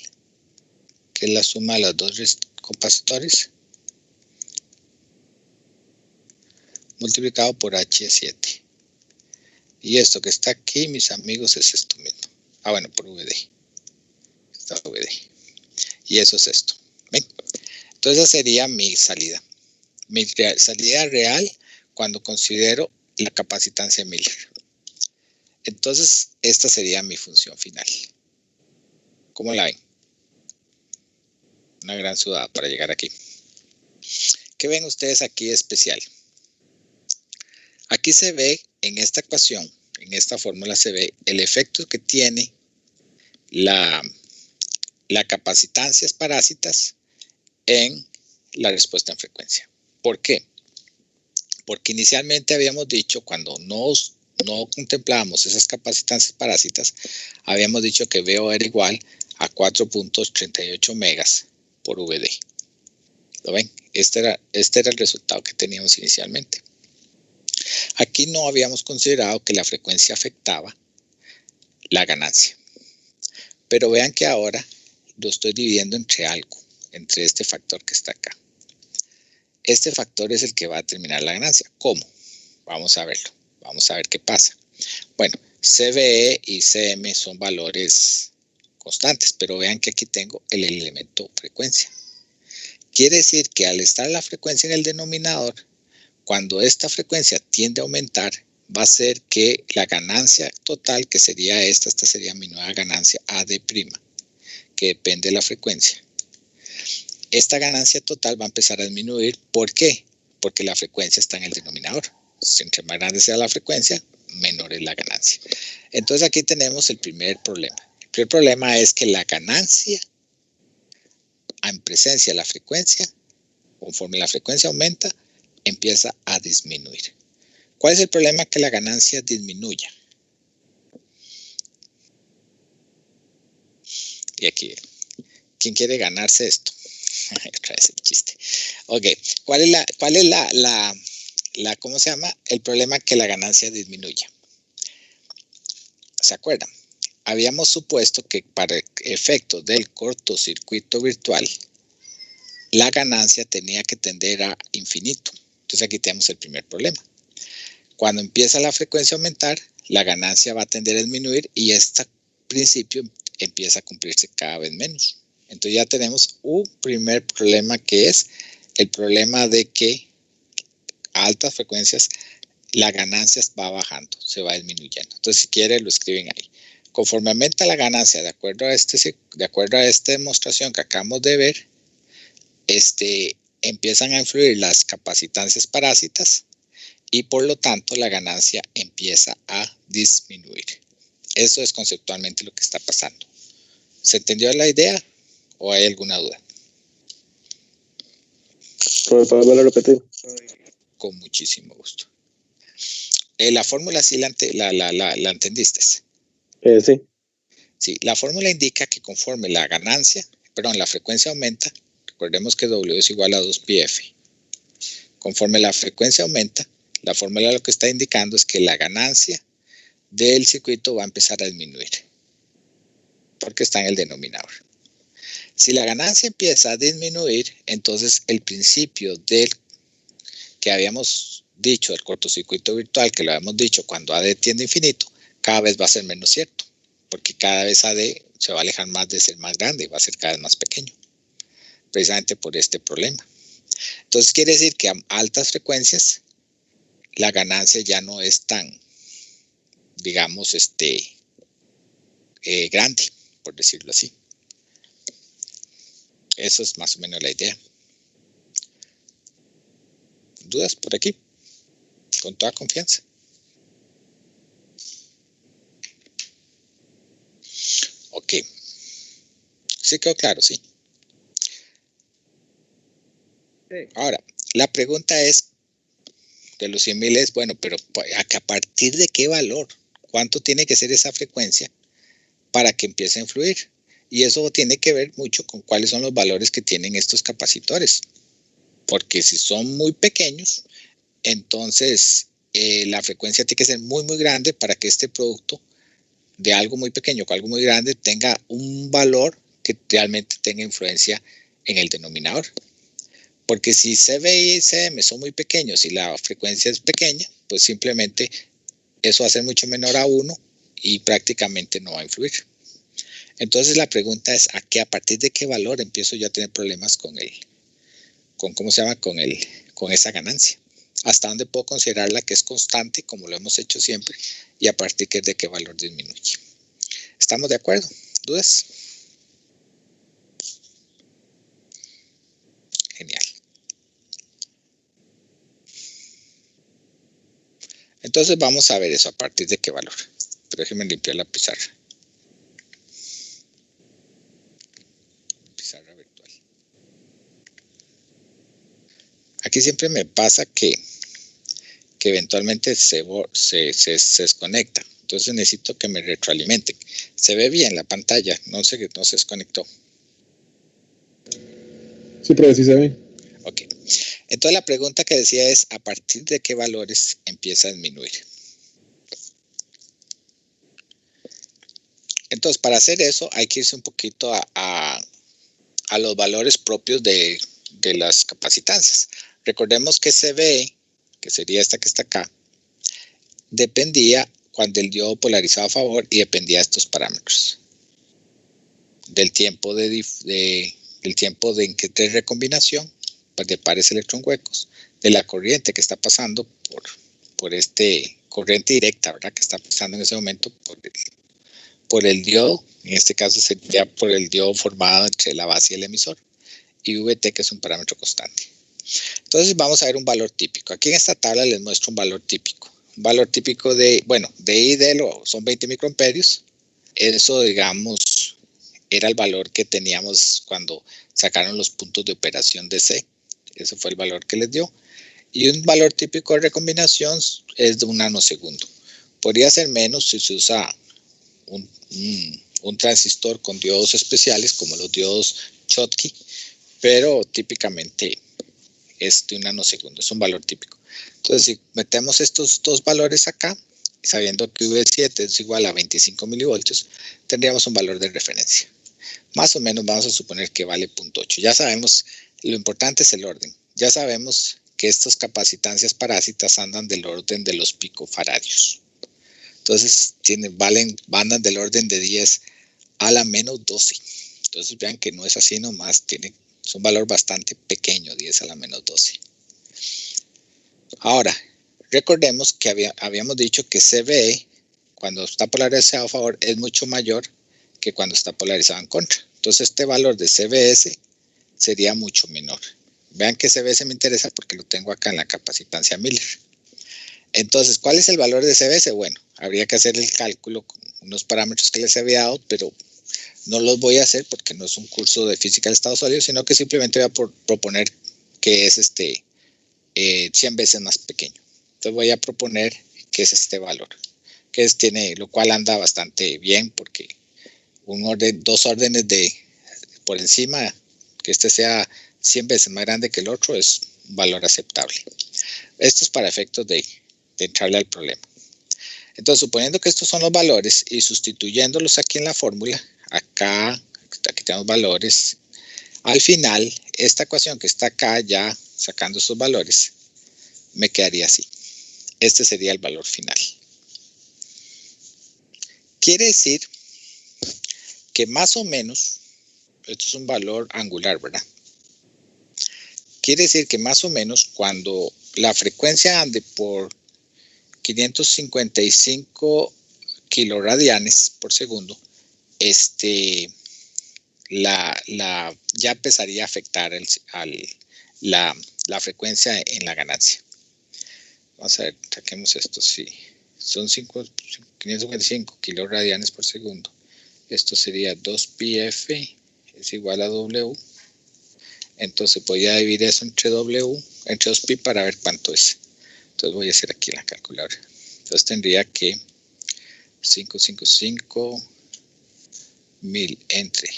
que es la suma de los dos capacitores, multiplicado por H7. Y esto que está aquí, mis amigos, es esto mismo. Bueno, por VD. Está VD. Y eso es esto. ¿Ven? Entonces esa sería mi salida. Mi salida real cuando considero la capacitancia Miller. Entonces esta sería mi función final. ¿Cómo la ven? Una gran sudada para llegar aquí. ¿Qué ven ustedes aquí especial? Aquí se ve en esta ecuación, en esta fórmula se ve el efecto que tiene la capacitancias parásitas en la respuesta en frecuencia. ¿Por qué? Porque inicialmente habíamos dicho, cuando no contemplábamos esas capacitancias parásitas, habíamos dicho que VO era igual a 4.38 megas por VD. ¿Lo ven? Este era el resultado que teníamos inicialmente. Aquí no habíamos considerado que la frecuencia afectaba la ganancia. Pero vean que ahora lo estoy dividiendo entre algo, entre este factor que está acá. Este factor es el que va a determinar la ganancia. ¿Cómo? Vamos a verlo. Vamos a ver qué pasa. Bueno, CVE y CM son valores constantes, pero vean que aquí tengo el elemento frecuencia. Quiere decir que al estar la frecuencia en el denominador, cuando esta frecuencia tiende a aumentar, va a ser que la ganancia total, que sería esta sería mi nueva ganancia AD', que depende de la frecuencia. Esta ganancia total va a empezar a disminuir. ¿Por qué? Porque la frecuencia está en el denominador. Si entre más grande sea la frecuencia, menor es la ganancia. Entonces aquí tenemos el primer problema. El primer problema es que la ganancia en presencia de la frecuencia, conforme la frecuencia aumenta, empieza a disminuir. ¿Cuál es el problema? Que la ganancia disminuya. Y aquí, ¿quién quiere ganarse esto? Otra vez el chiste. Ok, ¿cuál es la ¿cómo se llama? El problema que la ganancia disminuya. ¿Se acuerdan? Habíamos supuesto que para efectos del cortocircuito virtual, la ganancia tenía que tender a infinito. Entonces aquí tenemos el primer problema. Cuando empieza la frecuencia a aumentar, la ganancia va a tender a disminuir y este principio empieza a cumplirse cada vez menos. Entonces ya tenemos un primer problema, que es el problema de que a altas frecuencias la ganancia va bajando, se va disminuyendo. Entonces si quieren lo escriben ahí. Conforme aumenta la ganancia, de acuerdo a esta demostración que acabamos de ver, empiezan a influir las capacitancias parásitas y por lo tanto la ganancia empieza a disminuir. Eso es conceptualmente lo que está pasando. ¿Se entendió la idea o hay alguna duda? ¿Puedo repetir? Con muchísimo gusto. La fórmula sí la entendiste. Sí. Sí, la fórmula indica que conforme la frecuencia aumenta, recordemos que W es igual a 2πf. Conforme la frecuencia aumenta, la fórmula lo que está indicando es que la ganancia del circuito va a empezar a disminuir, porque está en el denominador. Si la ganancia empieza a disminuir, entonces el principio del que habíamos dicho, el cortocircuito virtual, que lo habíamos dicho cuando AD tiende a infinito, cada vez va a ser menos cierto, porque cada vez AD se va a alejar más de ser más grande y va a ser cada vez más pequeño, precisamente por este problema. Entonces quiere decir que a altas frecuencias la ganancia ya no es tan, digamos, grande, por decirlo así. Eso es más o menos la idea. ¿Dudas por aquí? Con toda confianza. Ok. ¿Sí quedó claro? Sí. Ahora, la pregunta es, de los 100.000 es, bueno, pero ¿a partir de qué valor? ¿Cuánto tiene que ser esa frecuencia para que empiece a influir? Y eso tiene que ver mucho con cuáles son los valores que tienen estos capacitores. Porque si son muy pequeños, entonces la frecuencia tiene que ser muy, muy grande para que este producto de algo muy pequeño con algo muy grande tenga un valor que realmente tenga influencia en el denominador. Porque si CVI y CM son muy pequeños y la frecuencia es pequeña, pues simplemente eso va a ser mucho menor a 1 y prácticamente no va a influir. Entonces la pregunta es, ¿a partir de qué valor empiezo yo a tener problemas con ¿cómo se llama? Con esa ganancia. Hasta dónde puedo considerarla que es constante, como lo hemos hecho siempre, y a partir de qué valor disminuye. ¿Estamos de acuerdo? ¿Dudas? Genial. Entonces vamos a ver eso, a partir de qué valor. Pero déjenme limpiar la pizarra. Pizarra virtual. Aquí siempre me pasa que eventualmente se desconecta. Entonces necesito que me retroalimenten. Se ve bien la pantalla, no se desconectó. Sí, pero sí se ve. Ok. Entonces la pregunta que decía es, ¿a partir de qué valores empieza a disminuir? Entonces, para hacer eso hay que irse un poquito a los valores propios de las capacitancias. Recordemos que CB, que sería esta que está acá, dependía cuando el diodo polarizaba a favor y dependía de estos parámetros. Del tiempo de recombinación, de pares electrón huecos, de la corriente que está pasando por corriente directa, ¿verdad? Que está pasando en ese momento por el diodo, en este caso sería por el diodo formado entre la base y el emisor, y VT, que es un parámetro constante. Entonces vamos a ver un valor típico. Aquí en esta tabla les muestro un valor típico. Un valor típico de I de L son 20 microamperios. Eso, digamos, era el valor que teníamos cuando sacaron los puntos de operación de C. Ese fue el valor que les dio. Y un valor típico de recombinación es de 1 nanosegundo. Podría ser menos si se usa un transistor con diodos especiales como los diodos Schottky, pero típicamente es de 1 nanosegundo, es un valor típico. Entonces, si metemos estos dos valores acá, sabiendo que V7 es igual a 25 milivoltios, tendríamos un valor de referencia. Más o menos vamos a suponer que vale 0.8. Ya sabemos, lo importante es el orden. Ya sabemos que estas capacitancias parásitas andan del orden de los picofaradios. Entonces, andan del orden de 10 a la menos 12. Entonces, vean que no es así nomás, es un valor bastante pequeño, 10 a la menos 12. Ahora, recordemos que habíamos dicho que CBE, cuando está polarizado a favor, es mucho mayor que cuando está polarizado en contra. Entonces, este valor de CBS sería mucho menor. Vean que CBS me interesa porque lo tengo acá en la capacitancia Miller. Entonces, ¿cuál es el valor de CBS? Bueno, habría que hacer el cálculo con unos parámetros que les había dado, pero no los voy a hacer porque no es un curso de física de estado sólido, sino que simplemente voy a proponer que es 100 veces más pequeño. Entonces voy a proponer que es este valor, lo cual anda bastante bien porque dos órdenes por encima, que este sea 100 veces más grande que el otro, es un valor aceptable. Esto es para efectos de entrarle al problema. Entonces, suponiendo que estos son los valores y sustituyéndolos aquí en la fórmula, aquí tenemos valores. Al final, esta ecuación que está acá, ya sacando estos valores, me quedaría así. Este sería el valor final. Quiere decir que más o menos, esto es un valor angular, ¿verdad? Quiere decir que más o menos cuando la frecuencia ande por 555 kiloradianes por segundo, ya empezaría a afectar la frecuencia en la ganancia. Vamos a ver, saquemos esto. Sí, son 555 kiloradianes por segundo. Esto sería 2πf es igual a W. Entonces voy a dividir eso entre 2pi para ver cuánto es. Entonces voy a hacer aquí la calculadora. Entonces tendría que 555 mil entre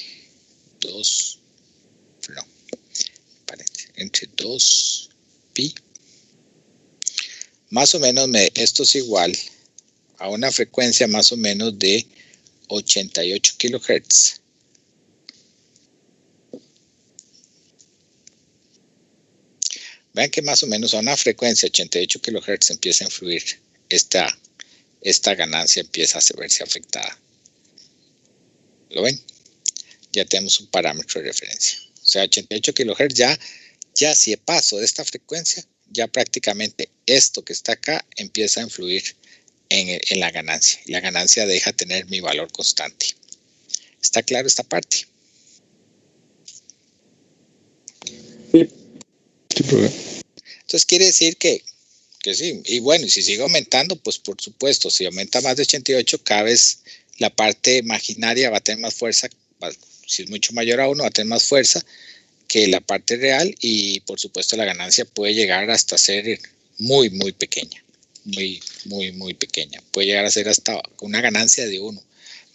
2pi. Más o menos esto es igual a una frecuencia más o menos de 88 kilohertz. Vean que más o menos a una frecuencia de 88 kilohertz empieza a influir esta ganancia, empieza a verse afectada. ¿Lo ven? Ya tenemos un parámetro de referencia. O sea, 88 kilohertz ya Ya si paso de esta frecuencia, ya prácticamente esto que está acá empieza a influir en la ganancia. La ganancia deja tener mi valor constante. ¿Está claro esta parte? Sí. Entonces quiere decir que sí. Y bueno, y si sigue aumentando, pues por supuesto, si aumenta más de 88, cada vez la parte imaginaria va a tener más fuerza. Si es mucho mayor a 1, va a tener más fuerza que la parte real, y por supuesto la ganancia puede llegar hasta ser muy, muy pequeña. Muy, muy, muy pequeña. Puede llegar a ser hasta una ganancia de 1.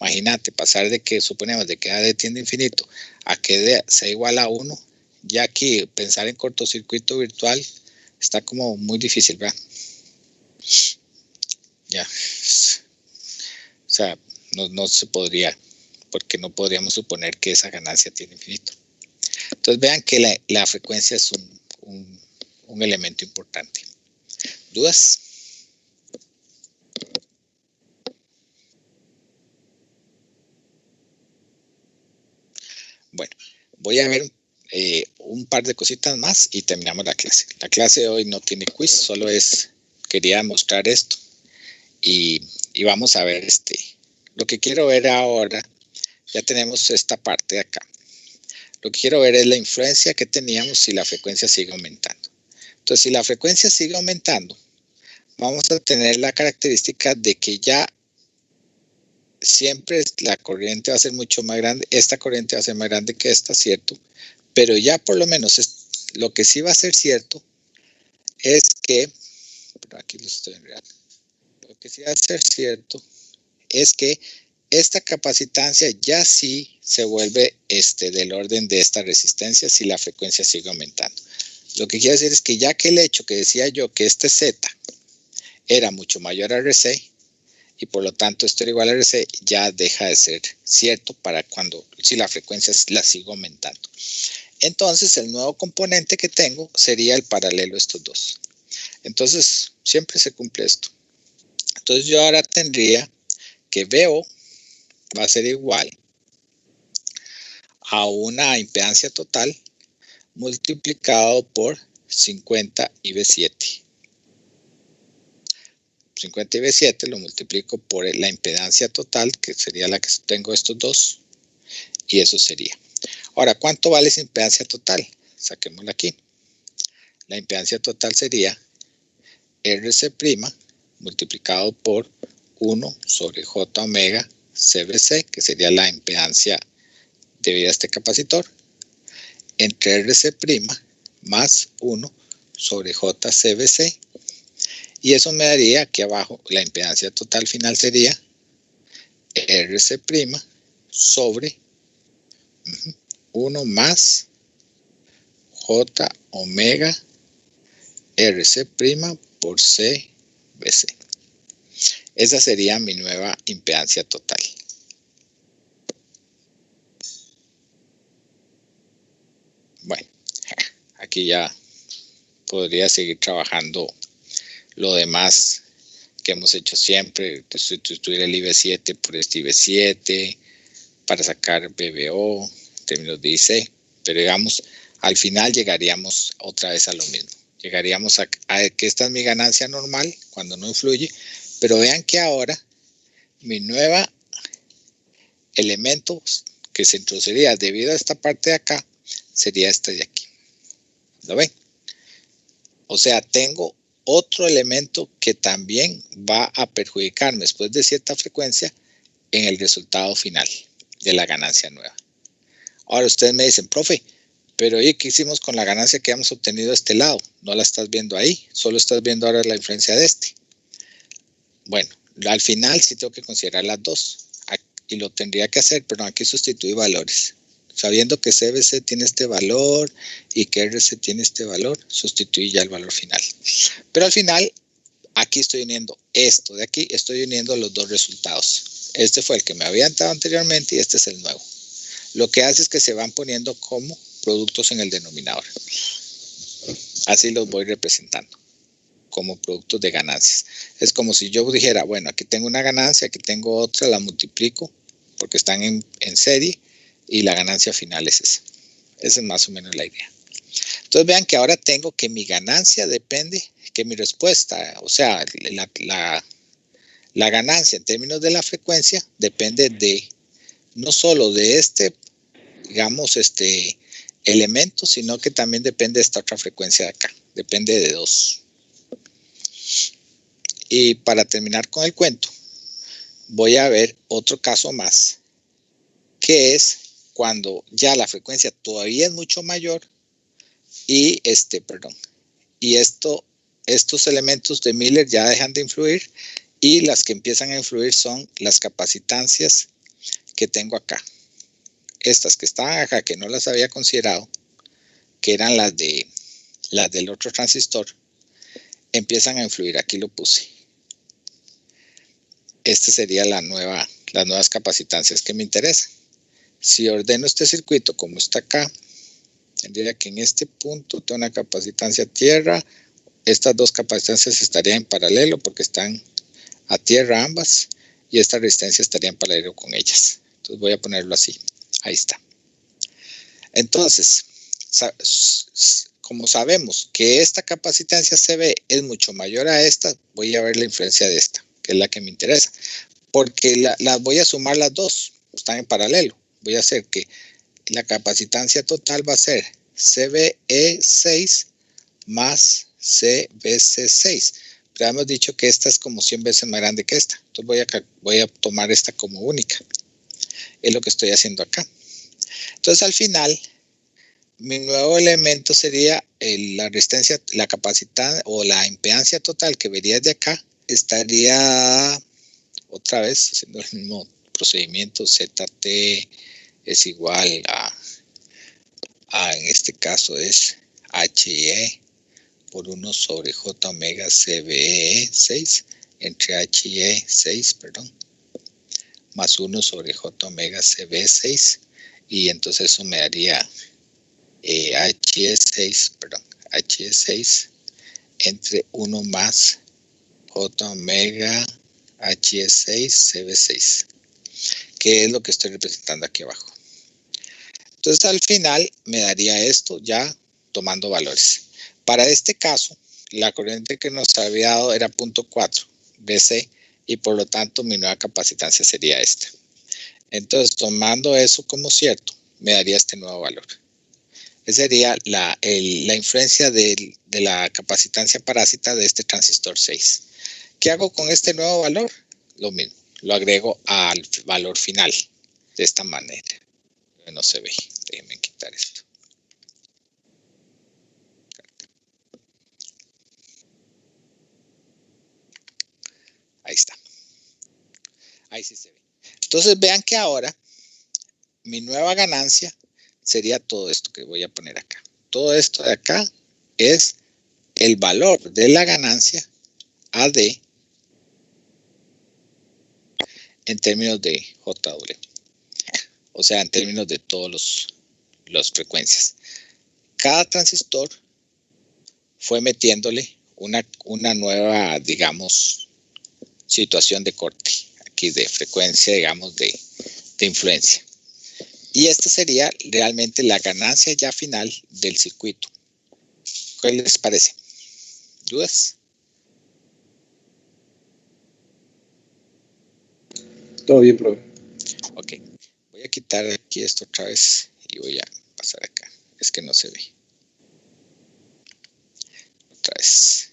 Imagínate, pasar de que, suponemos, de que A D tiende a infinito a que D sea igual a 1, ya aquí pensar en cortocircuito virtual está como muy difícil, ¿verdad? Ya. O sea, no se podría, porque no podríamos suponer que esa ganancia tiene infinito. Entonces vean que la frecuencia es un elemento importante. ¿Dudas? Bueno, voy a ver un par de cositas más y terminamos la clase. La clase de hoy no tiene quiz, solo quería mostrar esto y vamos a ver lo que quiero ver ahora. Ya tenemos esta parte de acá. Lo que quiero ver es la influencia que teníamos si la frecuencia sigue aumentando. Entonces, si la frecuencia sigue aumentando, vamos a tener la característica de que ya siempre la corriente va a ser mucho más grande. Esta corriente va a ser más grande que esta, ¿cierto? Pero ya por lo menos lo que sí va a ser cierto es que, pero aquí lo estoy enredando, lo que sí va a ser cierto es que esta capacitancia ya sí se vuelve del orden de esta resistencia si la frecuencia sigue aumentando. Lo que quiere decir es que ya que el hecho que decía yo que este Z era mucho mayor a RC y por lo tanto esto era igual a RC, ya deja de ser cierto para si la frecuencia la sigo aumentando. Entonces el nuevo componente que tengo sería el paralelo a estos dos. Entonces siempre se cumple esto. Entonces yo ahora tendría que VO va a ser igual a una impedancia total multiplicado por 50 y V7. 50 y V7 lo multiplico por la impedancia total, que sería la que tengo estos dos, y eso sería. Ahora, ¿cuánto vale esa impedancia total? Saquémosla aquí. La impedancia total sería RC' multiplicado por 1 sobre J omega CVC, que sería la impedancia debida a este capacitor, entre RC' más 1 sobre JCVC, y eso me daría aquí abajo la impedancia total final sería RC' sobre 1 más J omega RC' por CVC. Esa sería mi nueva impedancia total. Bueno, aquí ya podría seguir trabajando lo demás que hemos hecho siempre, sustituir el IV7 por este IV7 para sacar BBO en términos de IC, pero digamos, al final llegaríamos otra vez a lo mismo. Llegaríamos a que esta es mi ganancia normal cuando no influye, pero vean que ahora mi nueva elemento que se introduciría debido a esta parte de acá sería este de aquí. ¿Lo ven? O sea, tengo otro elemento que también va a perjudicarme después de cierta frecuencia en el resultado final de la ganancia nueva. Ahora ustedes me dicen, profe, pero ¿y qué hicimos con la ganancia que hemos obtenido de este lado? No la estás viendo ahí, solo estás viendo ahora la influencia de este. Bueno, al final sí tengo que considerar las dos y lo tendría que hacer, pero aquí sustituir valores. Sabiendo que CVC tiene este valor y que RC tiene este valor, sustituir ya el valor final. Pero al final, aquí estoy uniendo esto de aquí, estoy uniendo los dos resultados. Este fue el que me había dado anteriormente y este es el nuevo. Lo que hace es que se van poniendo como productos en el denominador. Así los voy representando como productos de ganancias. Es como si yo dijera, bueno, aquí tengo una ganancia, aquí tengo otra, la multiplico porque están en serie y la ganancia final es esa. Esa es más o menos la idea. Entonces vean que ahora tengo que mi ganancia depende, que mi respuesta, o sea, la ganancia en términos de la frecuencia depende de no solo de este, digamos, elemento, sino que también depende de esta otra frecuencia de acá. Depende de 2. Y para terminar con el cuento, voy a ver otro caso más, que es cuando ya la frecuencia todavía es mucho mayor y estos elementos de Miller ya dejan de influir y las que empiezan a influir son las capacitancias que tengo acá. Estas que estaban acá, que no las había considerado, que eran las del otro transistor, empiezan a influir. Aquí lo puse. Esta sería las nuevas capacitancias que me interesan. Si ordeno este circuito como está acá, tendría que en este punto tengo una capacitancia tierra. Estas dos capacitancias estarían en paralelo porque están a tierra ambas, y esta resistencia estaría en paralelo con ellas. Entonces voy a ponerlo así. Ahí está. Entonces, como sabemos que esta capacitancia CB es mucho mayor a esta, voy a ver la influencia de esta, que es la que me interesa, porque las voy a sumar las dos, están en paralelo. Voy a hacer que la capacitancia total va a ser CBE6 más CBC6. Pero hemos dicho que esta es como 100 veces más grande que esta. Entonces voy a tomar esta como única. Es lo que estoy haciendo acá. Entonces al final, mi nuevo elemento sería la resistencia, la capacidad o la impedancia total que vería de acá. Estaría otra vez haciendo el mismo procedimiento. ZT es igual a en este caso es HE por 1 sobre J omega CBE 6 entre HE 6, perdón, más 1 sobre J omega CB 6, y entonces eso me daría HE 6 entre 1 más J omega HE 6 CB 6, que es lo que estoy representando aquí abajo. Entonces al final me daría esto ya tomando valores. Para este caso, la corriente que nos había dado era 0.4 BC, y por lo tanto mi nueva capacitancia sería esta. Entonces, tomando eso como cierto, me daría este nuevo valor. Esa sería la influencia de la capacitancia parásita de este transistor 6. ¿Qué hago con este nuevo valor? Lo mismo, lo agrego al valor final de esta manera. No se ve, déjenme quitar esto. Ahí está. Ahí sí se ve. Entonces vean que ahora mi nueva ganancia sería todo esto que voy a poner acá. Todo esto de acá es el valor de la ganancia AD en términos de JW. O sea, en términos de todas las frecuencias. Cada transistor fue metiéndole una nueva, digamos, situación de corte, aquí de frecuencia, digamos, de influencia. Y esta sería realmente la ganancia ya final del circuito. ¿Qué les parece? ¿Dudas? Todo bien, profe. Ok. Voy a quitar aquí esto otra vez y voy a pasar acá. Es que no se ve. Otra vez.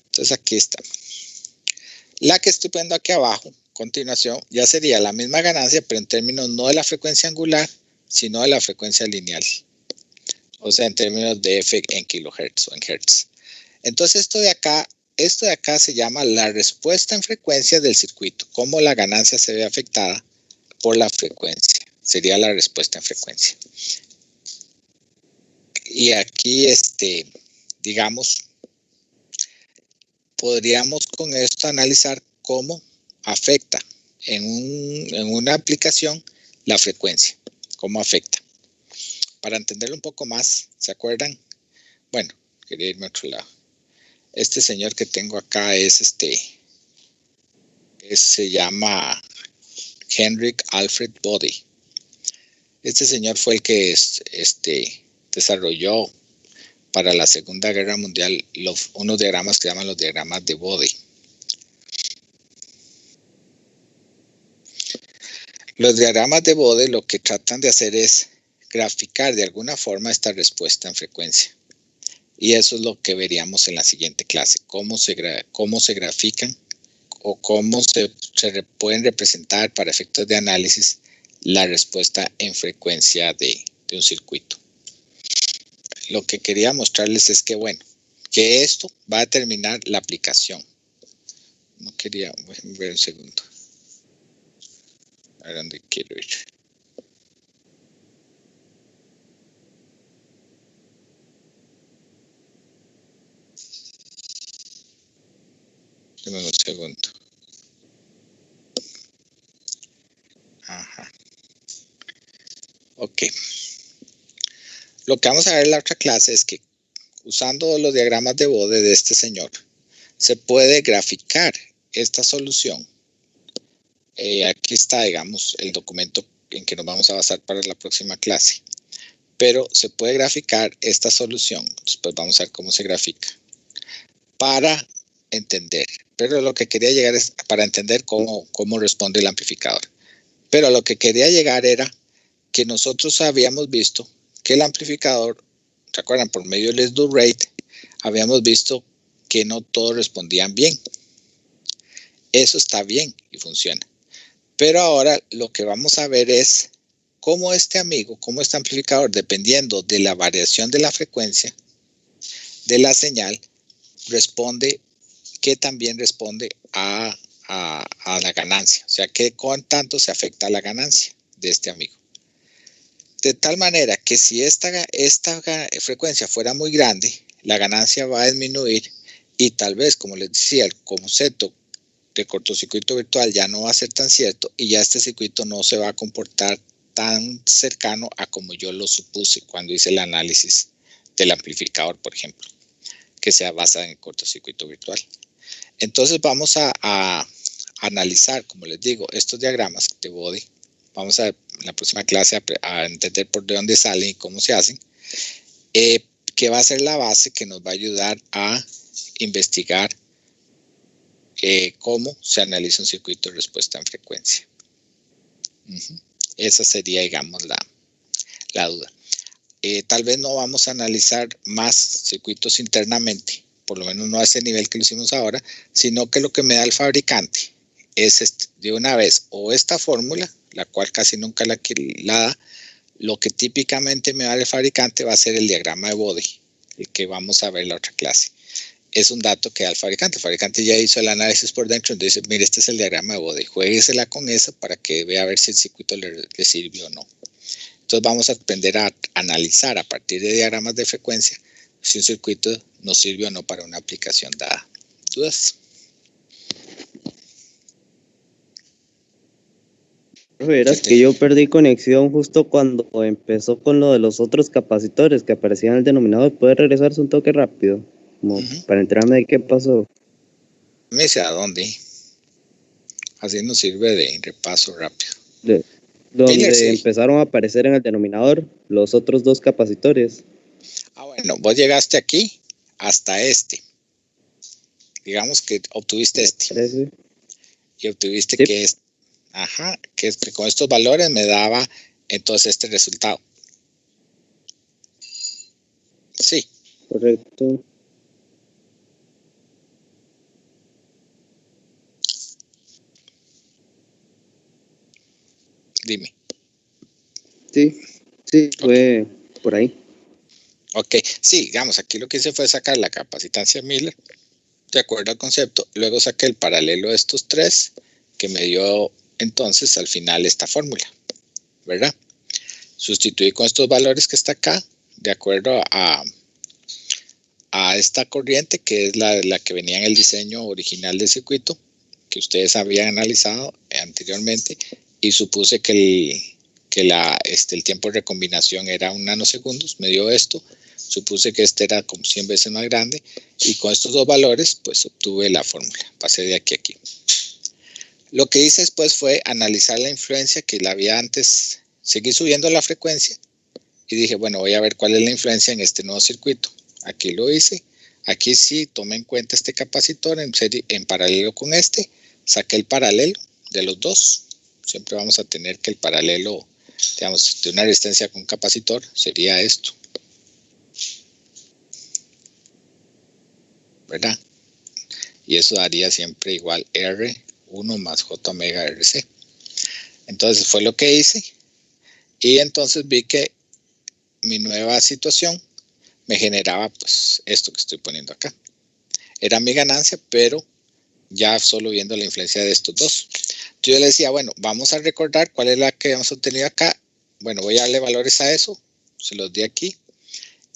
Entonces aquí está. La que estoy poniendo aquí abajo, continuación, ya sería la misma ganancia, pero en términos no de la frecuencia angular, sino de la frecuencia lineal. O sea, en términos de F en kilohertz o en hertz. Entonces esto de acá se llama la respuesta en frecuencia del circuito. Cómo la ganancia se ve afectada por la frecuencia. Sería la respuesta en frecuencia. Y aquí, digamos, podríamos con esto analizar cómo afecta en una aplicación la frecuencia. Cómo afecta. Para entenderlo un poco más, ¿se acuerdan? Bueno, quería irme a otro lado. Este señor que tengo acá es se llama Henrik Alfred Bode. Este señor fue el que desarrolló para la Segunda Guerra Mundial unos diagramas que se llaman los diagramas de Bode. Los diagramas de Bode lo que tratan de hacer es graficar de alguna forma esta respuesta en frecuencia. Y eso es lo que veríamos en la siguiente clase, cómo se grafican o cómo se pueden representar para efectos de análisis la respuesta en frecuencia de un circuito. Lo que quería mostrarles es que, bueno, que esto va a determinar la aplicación. No quería, voy a ver un segundo. A ver dónde quiero ir. Dame un segundo. Ajá. Ok. Lo que vamos a ver en la otra clase es que usando los diagramas de Bode de este señor, se puede graficar esta solución. Aquí está, digamos, el documento en que nos vamos a basar para la próxima clase. Pero se puede graficar esta solución. Después vamos a ver cómo se grafica. Para entender. Pero lo que quería llegar es para entender cómo responde el amplificador. Pero a lo que quería llegar era que nosotros habíamos visto que el amplificador, ¿se acuerdan? Por medio del slew rate, habíamos visto que no todos respondían bien. Eso está bien y funciona. Pero ahora lo que vamos a ver es cómo este amplificador, dependiendo de la variación de la frecuencia de la señal, que también responde a la ganancia. O sea, que con tanto se afecta la ganancia de este amigo. De tal manera que si esta frecuencia fuera muy grande, la ganancia va a disminuir y tal vez, como les decía, el concepto de cortocircuito virtual ya no va a ser tan cierto y ya este circuito no se va a comportar tan cercano a como yo lo supuse cuando hice el análisis del amplificador, por ejemplo, que sea basado en el cortocircuito virtual. Entonces vamos a analizar, como les digo, estos diagramas de Bode. Vamos a en la próxima clase a entender por dónde salen y cómo se hacen, que va a ser la base que nos va a ayudar a investigar cómo se analiza un circuito de respuesta en frecuencia. Esa sería, digamos, la duda. Tal vez no vamos a analizar más circuitos internamente, por lo menos no a ese nivel que lo hicimos ahora, sino que lo que me da el fabricante es de una vez o esta fórmula, la cual casi nunca la da. Lo que típicamente me da el fabricante va a ser el diagrama de Bode, el que vamos a ver en la otra clase. Es un dato que da el fabricante. El fabricante ya hizo el análisis por dentro, entonces dice, mire, este es el diagrama de Bode, juéguesela con eso para que vea a ver si el circuito le sirve o no. Entonces vamos a aprender a analizar a partir de diagramas de frecuencia si un circuito nos sirve o no para una aplicación dada. ¿Dudas? Verás que yo perdí conexión justo cuando empezó con lo de los otros capacitores que aparecían en el denominador. ¿Puede regresarse un toque rápido? Como para enterarme de qué pasó. Me dice a dónde. Así nos sirve de repaso rápido. Donde empezaron a aparecer en el denominador los otros dos capacitores. Bueno, vos llegaste aquí hasta este. Digamos que obtuviste este. ¿Parece? Y obtuviste que es. Ajá, que con estos valores me daba entonces este resultado. Sí. Correcto. Dime. Sí, fue por ahí. Ok, sí, digamos, aquí lo que hice fue sacar la capacitancia Miller, de acuerdo al concepto, luego saqué el paralelo de estos tres, que me dio entonces al final esta fórmula, ¿verdad? Sustituí con estos valores que está acá, de acuerdo a esta corriente, que es la que venía en el diseño original del circuito, que ustedes habían analizado anteriormente, y supuse que el tiempo de recombinación era 1 nanosegundos, me dio esto, supuse que este era como 100 veces más grande, y con estos dos valores, pues obtuve la fórmula, pasé de aquí a aquí. Lo que hice después fue analizar la influencia que la había antes, seguí subiendo la frecuencia, y dije, bueno, voy a ver cuál es la influencia en este nuevo circuito. Aquí lo hice. Aquí sí tomé en cuenta este capacitor en paralelo con este. Saqué el paralelo de los dos. Siempre vamos a tener que el paralelo, digamos, de una resistencia con un capacitor sería esto, ¿verdad? Y eso daría siempre igual R1 más J omega RC. Entonces fue lo que hice. Y entonces vi que mi nueva situación me generaba pues esto que estoy poniendo acá. Era mi ganancia, pero ya solo viendo la influencia de estos dos. Entonces yo le decía, bueno, vamos a recordar cuál es la que hemos obtenido acá. Bueno, voy a darle valores a eso. Se los di aquí.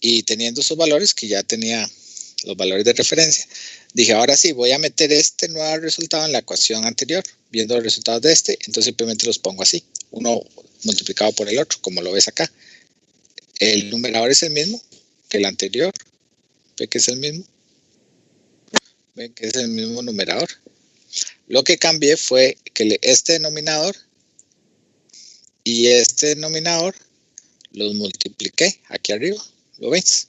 Y teniendo esos valores, que ya tenía los valores de referencia, dije, ahora sí, voy a meter este nuevo resultado en la ecuación anterior, viendo los resultados de este. Entonces simplemente los pongo así. Uno multiplicado por el otro, como lo ves acá. El numerador es el mismo que el anterior. ¿Ve que es el mismo? ¿Ven que es el mismo numerador? Lo que cambié fue que este denominador y este denominador los multipliqué aquí arriba. ¿Lo ves?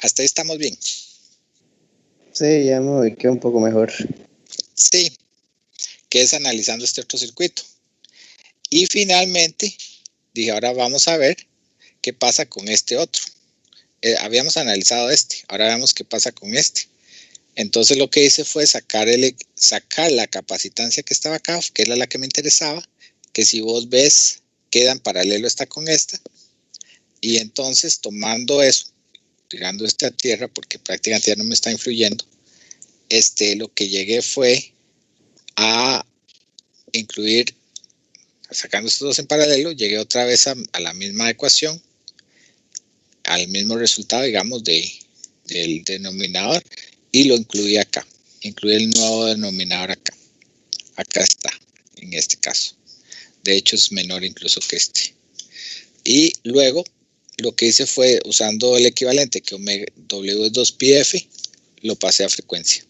Hasta ahí estamos bien. Sí, ya me ubiqué un poco mejor. Sí, que es analizando este otro circuito. Y finalmente dije, ahora vamos a ver qué pasa con este otro. Habíamos analizado este, ahora veamos qué pasa con este. Entonces lo que hice fue sacar la capacitancia que estaba acá, que era la que me interesaba, que si vos ves, queda en paralelo esta con esta. Y entonces tomando eso, tirando a tierra, porque prácticamente ya no me está influyendo, lo que llegué fue a incluir, sacando estos dos en paralelo, llegué otra vez a la misma ecuación, al mismo resultado, digamos, del denominador, y lo incluí acá. Incluí el nuevo denominador acá. Acá está, en este caso. De hecho, es menor incluso que este. Y luego, lo que hice fue, usando el equivalente, que W es 2πf, lo pasé a frecuencia,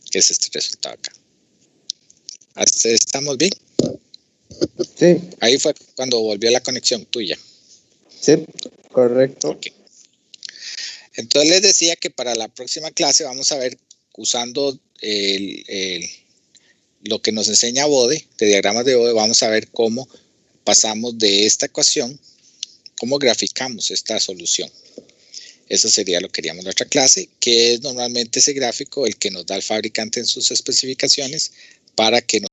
que es este resultado acá. ¿Hasta ahí estamos bien? Sí. Ahí fue cuando volvió la conexión tuya. Sí, correcto. Okay. Entonces les decía que para la próxima clase vamos a ver, usando lo que nos enseña Bode, de diagramas de Bode, vamos a ver cómo pasamos de esta ecuación, cómo graficamos esta solución. Eso sería lo que queríamos en nuestra clase, que es normalmente ese gráfico el que nos da el fabricante en sus especificaciones para que nos